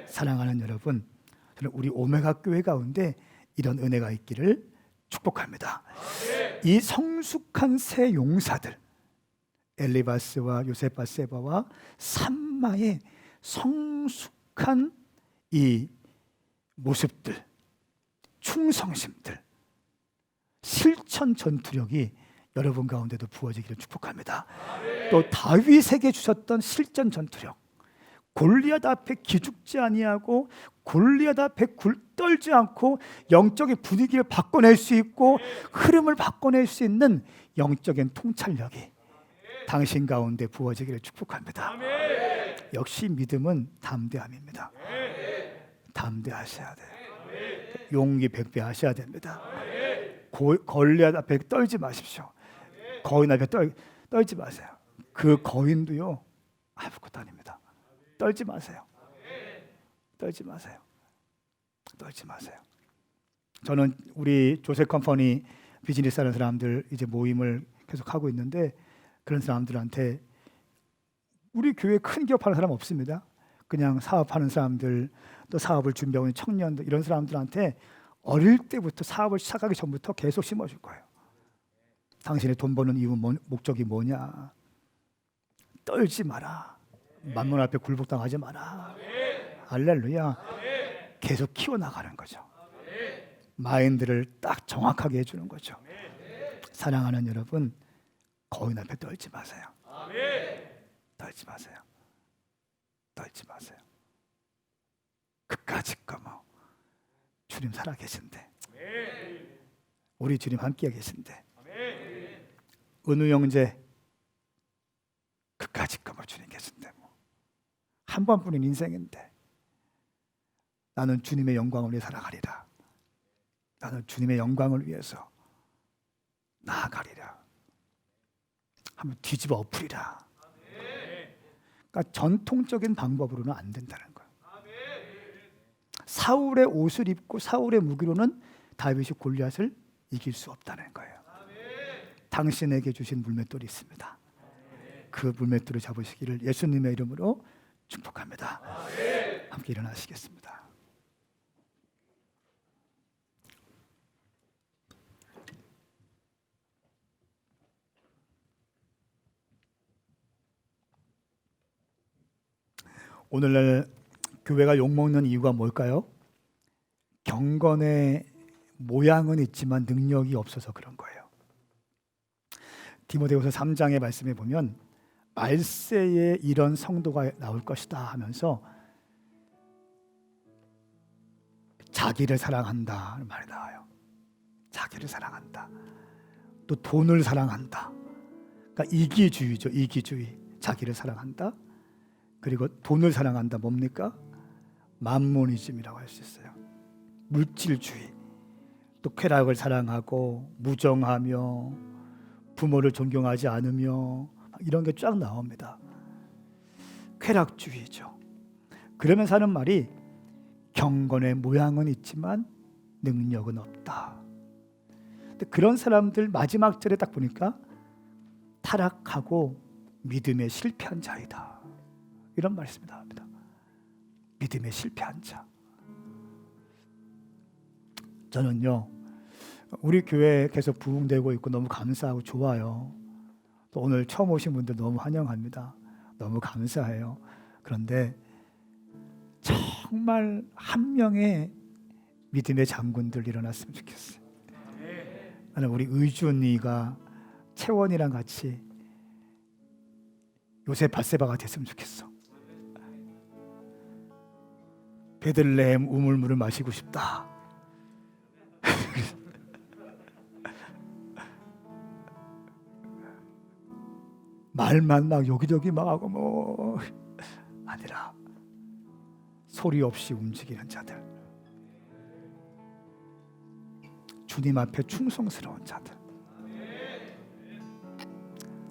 사랑하는 여러분, 저는 우리 오메가 교회 가운데 이런 은혜가 있기를 축복합니다. 이 성숙한 세 용사들 엘리바스와 요셉바세바와 삼마의 성숙한 이 모습들, 충성심들, 실천 전투력이 여러분 가운데도 부어지기를 축복합니다. 또 다윗에게 주셨던 실전 전투력, 골리앗 앞에 기죽지 아니하고 골리앗 앞에 굴떨지 않고 영적인 분위기를 바꿔낼 수 있고 흐름을 바꿔낼 수 있는 영적인 통찰력이 당신 가운데 부어지기를 축복합니다. 역시 믿음은 담대함입니다. 담대하셔야 돼요. 용기 백배하셔야 됩니다. 골리앗 앞에 떨지 마십시오. 거인 앞에 떨지 마세요. 그 거인도요 아무것도 아닙니다. 떨지 마세요. 떨지 마세요. 떨지 마세요. 저는 우리 조셉 컴퍼니 비즈니스 하는 사람들 이제 모임을 계속 하고 있는데 그런 사람들한테 우리 교회 큰 기업하는 사람 없습니다. 그냥 사업하는 사람들, 또 사업을 준비하고 있는 청년들, 이런 사람들한테 어릴 때부터 사업을 시작하기 전부터 계속 심어줄 거예요. 당신의 돈 버는 이유, 목적이 뭐냐? 떨지 마라. 만문 앞에 굴복당하지 마라. 할렐루야. 계속 키워나가는 거죠. 마인드를 딱 정확하게 해주는 거죠. 사랑하는 여러분, 거인 앞에 떨지 마세요. 떨지 마세요. 떨지 마세요. 그까짓 거 뭐 주님 살아계신데, 우리 주님 함께 계신데, 은우 형제 그까짓 거 뭐 주님 계신데, 뭐 한 번뿐인 인생인데 나는 주님의 영광을 위해 살아가리라. 나는 주님의 영광을 위해서 나아가리라. 한번 뒤집어 엎으리라. 그러니까 전통적인 방법으로는 안 된다는 거예요. 사울의 옷을 입고 사울의 무기로는 다윗이 골리앗을 이길 수 없다는 거예요. 당신에게 주신 물맷돌이 있습니다. 그 물맷돌을 잡으시기를 예수님의 이름으로 축복합니다. 함께 일어나시겠습니다. 오늘날 교회가 욕먹는 이유가 뭘까요? 경건의 모양은 있지만 능력이 없어서 그런 거예요. 디모데후서 3장의 말씀에 보면 말세에 이런 성도가 나올 것이다 하면서 자기를 사랑한다는 말이 나와요. 자기를 사랑한다. 또 돈을 사랑한다. 그러니까 이기주의죠. 이기주의. 자기를 사랑한다. 그리고 돈을 사랑한다. 뭡니까? 만모니즘이라고 할 수 있어요. 물질주의. 또 쾌락을 사랑하고 무정하며 부모를 존경하지 않으며 이런 게 쫙 나옵니다. 쾌락주의죠. 그러면서 하는 말이 경건의 모양은 있지만 능력은 없다. 근데 그런 사람들 마지막 절에 딱 보니까 타락하고 믿음에 실패한 자이다. 이런 말씀이 나옵니다. 믿음에 실패한 자. 저는요, 우리 교회 계속 부흥되고 있고 너무 감사하고 좋아요. 또 오늘 처음 오신 분들 너무 환영합니다. 너무 감사해요. 그런데 정말 한 명의 믿음의 장군들 일어났으면 좋겠어요. 나는 우리 의준이가 채원이랑 같이 요새 밧세바가 됐으면 좋겠어. 베들레헴 우물물을 마시고 싶다. 말만 막 여기저기 막 하고 뭐 아니라 소리 없이 움직이는 자들, 주님 앞에 충성스러운 자들,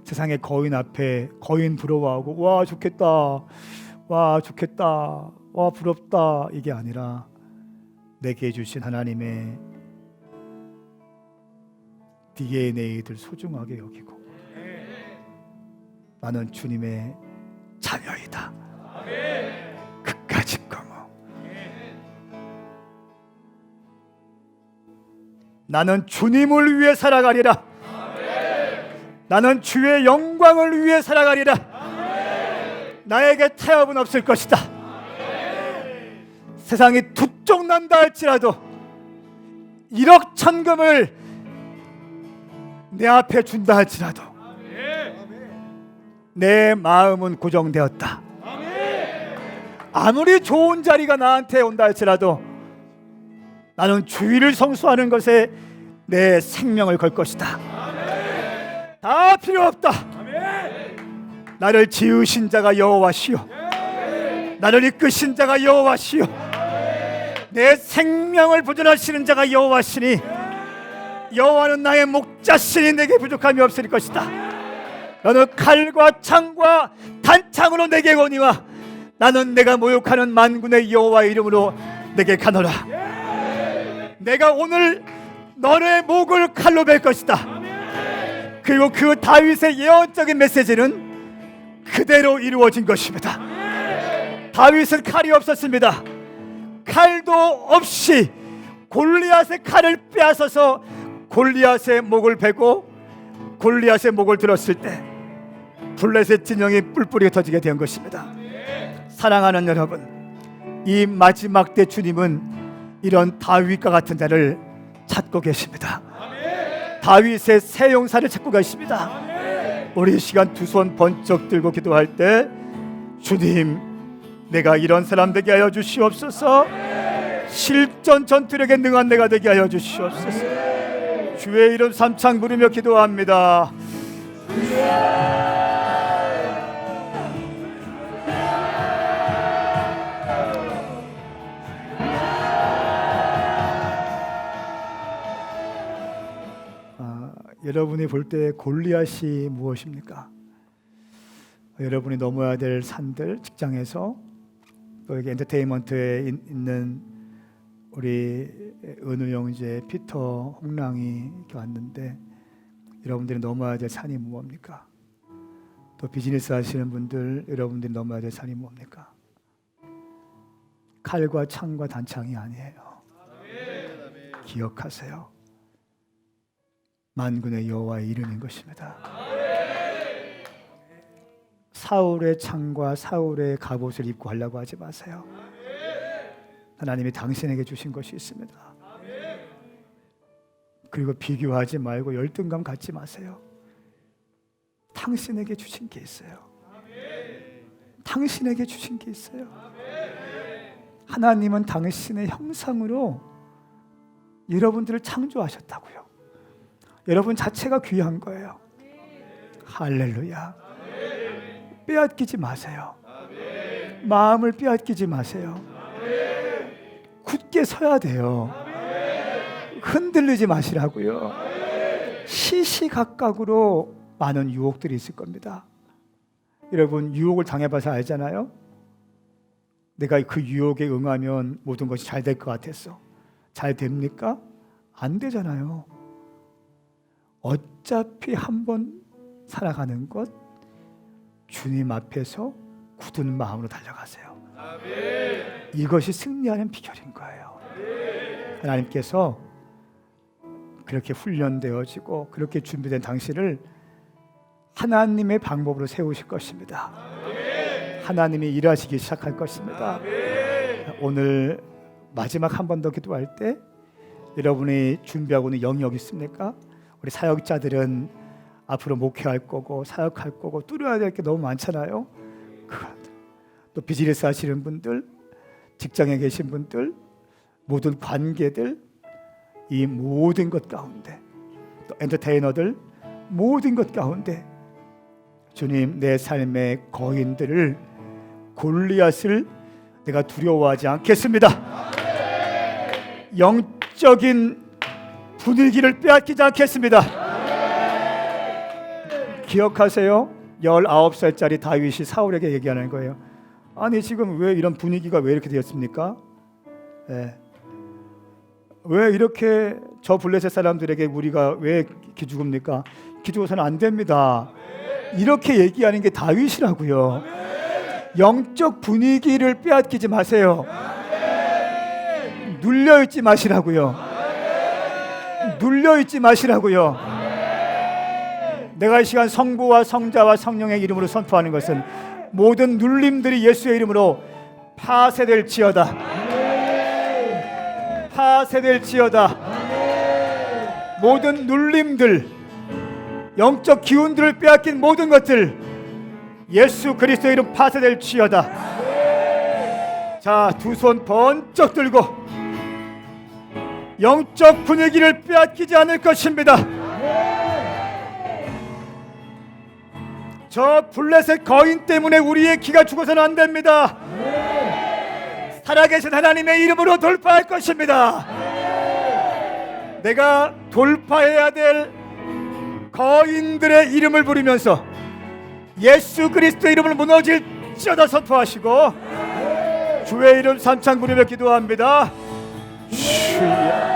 세상의 거인 앞에 거인 부러워하고 와 좋겠다, 와 좋겠다, 와 부럽다 이게 아니라 내게 주신 하나님의 DNA들 소중하게 여기고 나는 주님의 자녀이다. 그까짓 거 뭐. 나는 주님을 위해 살아가리라. 나는 주의 영광을 위해 살아가리라. 나에게 타협은 없을 것이다. 세상이 두쪽 난다 할지라도 1억 천금을 내 앞에 준다 할지라도 내 마음은 고정되었다. 아무리 좋은 자리가 나한테 온다 할지라도 나는 주의를 성수하는 것에 내 생명을 걸 것이다. 다 필요 없다. 나를 지으신 자가 여호와시요, 나를 이끄신 자가 여호와시요, 내 생명을 보존하시는 자가 여호와시니 여호와는 나의 목자시니 내게 부족함이 없을 것이다. 너는 칼과 창과 단창으로 내게 오니와 나는 내가 모욕하는 만군의 여호와의 이름으로 내게 가노라. 내가 오늘 너의 목을 칼로 벨 것이다. 그리고 그 다윗의 예언적인 메시지는 그대로 이루어진 것입니다. 다윗은 칼이 없었습니다. 칼도 없이 골리앗의 칼을 빼앗아서 골리앗의 목을 베고 골리앗의 목을 들었을 때 블레셋 진영이 뿔뿔이 터지게 된 것입니다. 사랑하는 여러분, 이 마지막 때 주님은 이런 다윗과 같은 자를 찾고 계십니다. 다윗의 새 용사를 찾고 계십니다. 우리 이 시간 두 손 번쩍 들고 기도할 때 주님, 내가 이런 사람 되게 하여 주시옵소서. 실전 전투력에 능한 내가 되게 하여 주시옵소서. 주의 이름 삼창 부르며 기도합니다. 여러분이 볼 때 골리앗이 무엇입니까? 여러분이 넘어야 될 산들, 직장에서 또 여기 엔터테인먼트에 있는 우리 은우 형제, 피터, 홍랑이 이렇게 왔는데 여러분들이 넘어야 될 산이 뭡니까? 또 비즈니스 하시는 분들, 여러분들이 넘어야 될 산이 뭡니까? 칼과 창과 단창이 아니에요. 기억하세요. 만군의 여호와의 이름인 것입니다. 사울의 창과 사울의 갑옷을 입고 하려고 하지 마세요. 하나님이 당신에게 주신 것이 있습니다. 그리고 비교하지 말고 열등감 갖지 마세요. 당신에게 주신 게 있어요. 당신에게 주신 게 있어요. 하나님은 당신의 형상으로 여러분들을 창조하셨다고요. 여러분 자체가 귀한 거예요. 할렐루야. 빼앗기지 마세요. 마음을 빼앗기지 마세요. 굳게 서야 돼요. 흔들리지 마시라고요. 시시각각으로 많은 유혹들이 있을 겁니다. 여러분 유혹을 당해봐서 알잖아요. 내가 그 유혹에 응하면 모든 것이 잘 될 것 같았어. 잘 됩니까? 안 되잖아요. 어차피 한번 살아가는 것 주님 앞에서 굳은 마음으로 달려가세요. 이것이 승리하는 비결인 거예요. 하나님께서 그렇게 훈련되어지고 그렇게 준비된 당신을 하나님의 방법으로 세우실 것입니다. 하나님이 일하시기 시작할 것입니다. 오늘 마지막 한 번 더 기도할 때 여러분이 준비하고 있는 영역이 있습니까? 우리 사역자들은 앞으로 목회할 거고 사역할 거고 뚫어야 될 게 너무 많잖아요. 또 비즈니스 하시는 분들, 직장에 계신 분들, 모든 관계들, 이 모든 것 가운데 또 엔터테이너들 모든 것 가운데 주님, 내 삶의 거인들을 골리앗을 내가 두려워하지 않겠습니다. 영적인 분위기를 빼앗기지 않겠습니다. 기억하세요. 19살짜리 다윗이 사울에게 얘기하는 거예요. 아니 지금 왜 이런 분위기가 왜 이렇게 되었습니까? 왜 이렇게 저 블레셋 사람들에게 우리가 왜 기죽습니까? 기죽어서는 안 됩니다. 이렇게 얘기하는 게 다윗이라고요. 영적 분위기를 빼앗기지 마세요. 눌려있지 마시라고요. 눌려있지 마시라고요. 내가 이 시간 성부와 성자와 성령의 이름으로 선포하는 것은 모든 눌림들이 예수의 이름으로 파쇄될지어다. 파쇄될지어다. 모든 눌림들, 영적 기운들을 빼앗긴 모든 것들 예수 그리스도의 이름 파쇄될지어다. 자, 두 손 번쩍 들고 영적 분위기를 빼앗기지 않을 것입니다. 저 블레셋 거인 때문에 우리의 기가 죽어서는 안 됩니다. 살아계신 하나님의 이름으로 돌파할 것입니다. 내가 돌파해야 될 거인들의 이름을 부르면서 예수 그리스도의 이름을 무너질지어다 선포하시고 주의 이름 삼창 부르며 기도합니다. 주여,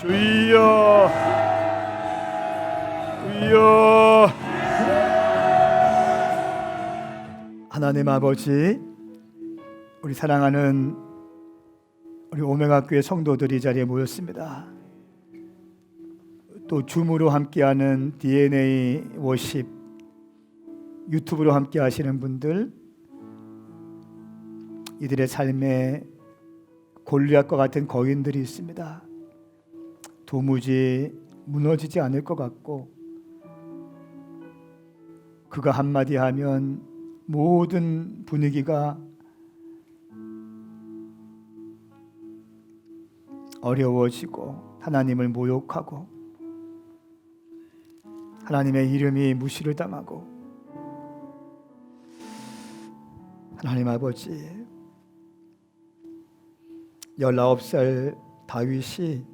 주여, 주여, 하나님 아버지, 우리 사랑하는 우리 오메가 교회 성도들이 이 자리에 모였습니다. 또 줌으로 함께하는 DNA 워십, 유튜브로 함께 하시는 분들, 이들의 삶에 골리앗과 같은 거인들이 있습니다. 도무지 무너지지 않을 것 같고, 그가 한마디 하면 모든 분위기가 어려워지고 하나님을 모욕하고 하나님의 이름이 무시를 당하고, 하나님 아버지, 19살 다윗이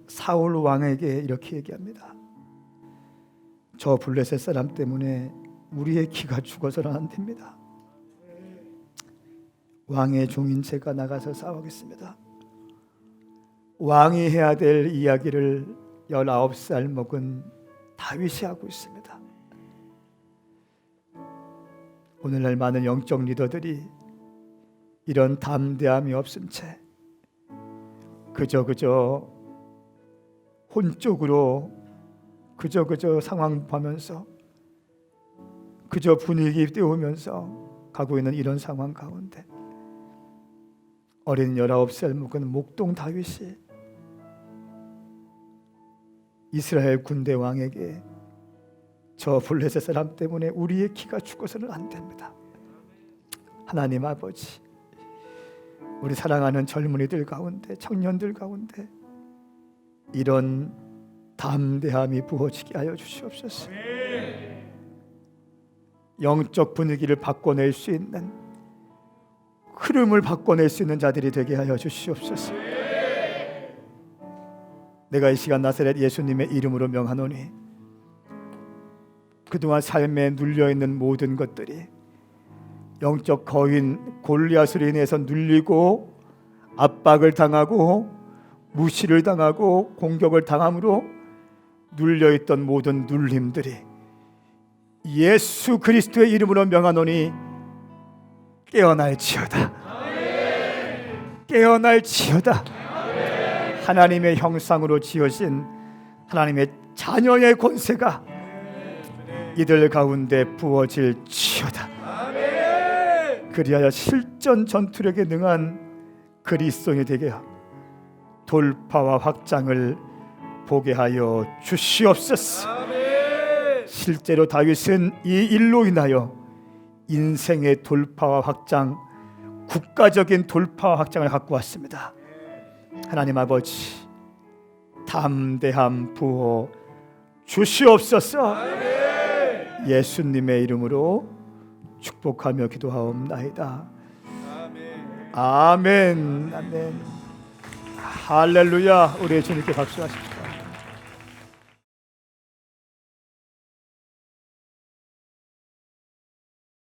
사울 왕에게 이렇게 얘기합니다. 저 블레셋 사람 때문에 우리의 기가 죽어서는 안 됩니다. 왕의 종인 제가 나가서 싸우겠습니다. 왕이 해야 될 이야기를 19살 먹은 다윗이 하고 있습니다. 오늘날 많은 영적 리더들이 이런 담대함이 없은 채 그저 혼적으로 그저 상황 보면서 그저 분위기 띄우면서 가고 있는 이런 상황 가운데, 어린 19살 먹은 목동 다윗이 이스라엘 군대 왕에게 저 블레셋 사람 때문에 우리의 기가 죽어서는 안 됩니다. 하나님 아버지, 우리 사랑하는 젊은이들 가운데, 청년들 가운데 이런 담대함이 부어지게 하여 주시옵소서. 영적 분위기를 바꿔낼 수 있는, 흐름을 바꿔낼 수 있는 자들이 되게 하여 주시옵소서. 내가 이 시간 나사렛 예수님의 이름으로 명하노니, 그동안 삶에 눌려있는 모든 것들이 영적 거인 골리앗으로 인해서 눌리고 압박을 당하고 무시를 당하고 공격을 당함으로 눌려있던 모든 눌림들이 예수 그리스도의 이름으로 명하노니 깨어날지어다. 깨어날지어다. 하나님의 형상으로 지어진 하나님의 자녀의 권세가 이들 가운데 부어질지어다. 그리하여 실전 전투력에 능한 그리스도인이 되게 돌파와 확장을 보게 하여 주시옵소서. 실제로 다윗은 이 일로 인하여 인생의 돌파와 확장, 국가적인 돌파와 확장을 갖고 왔습니다. 하나님 아버지, 담대함 부어 주시옵소서. 예수님의 이름으로 축복하며 기도하옵나이다. 아멘. 아멘. 할렐루야. 우리 주님께 박수하십시오.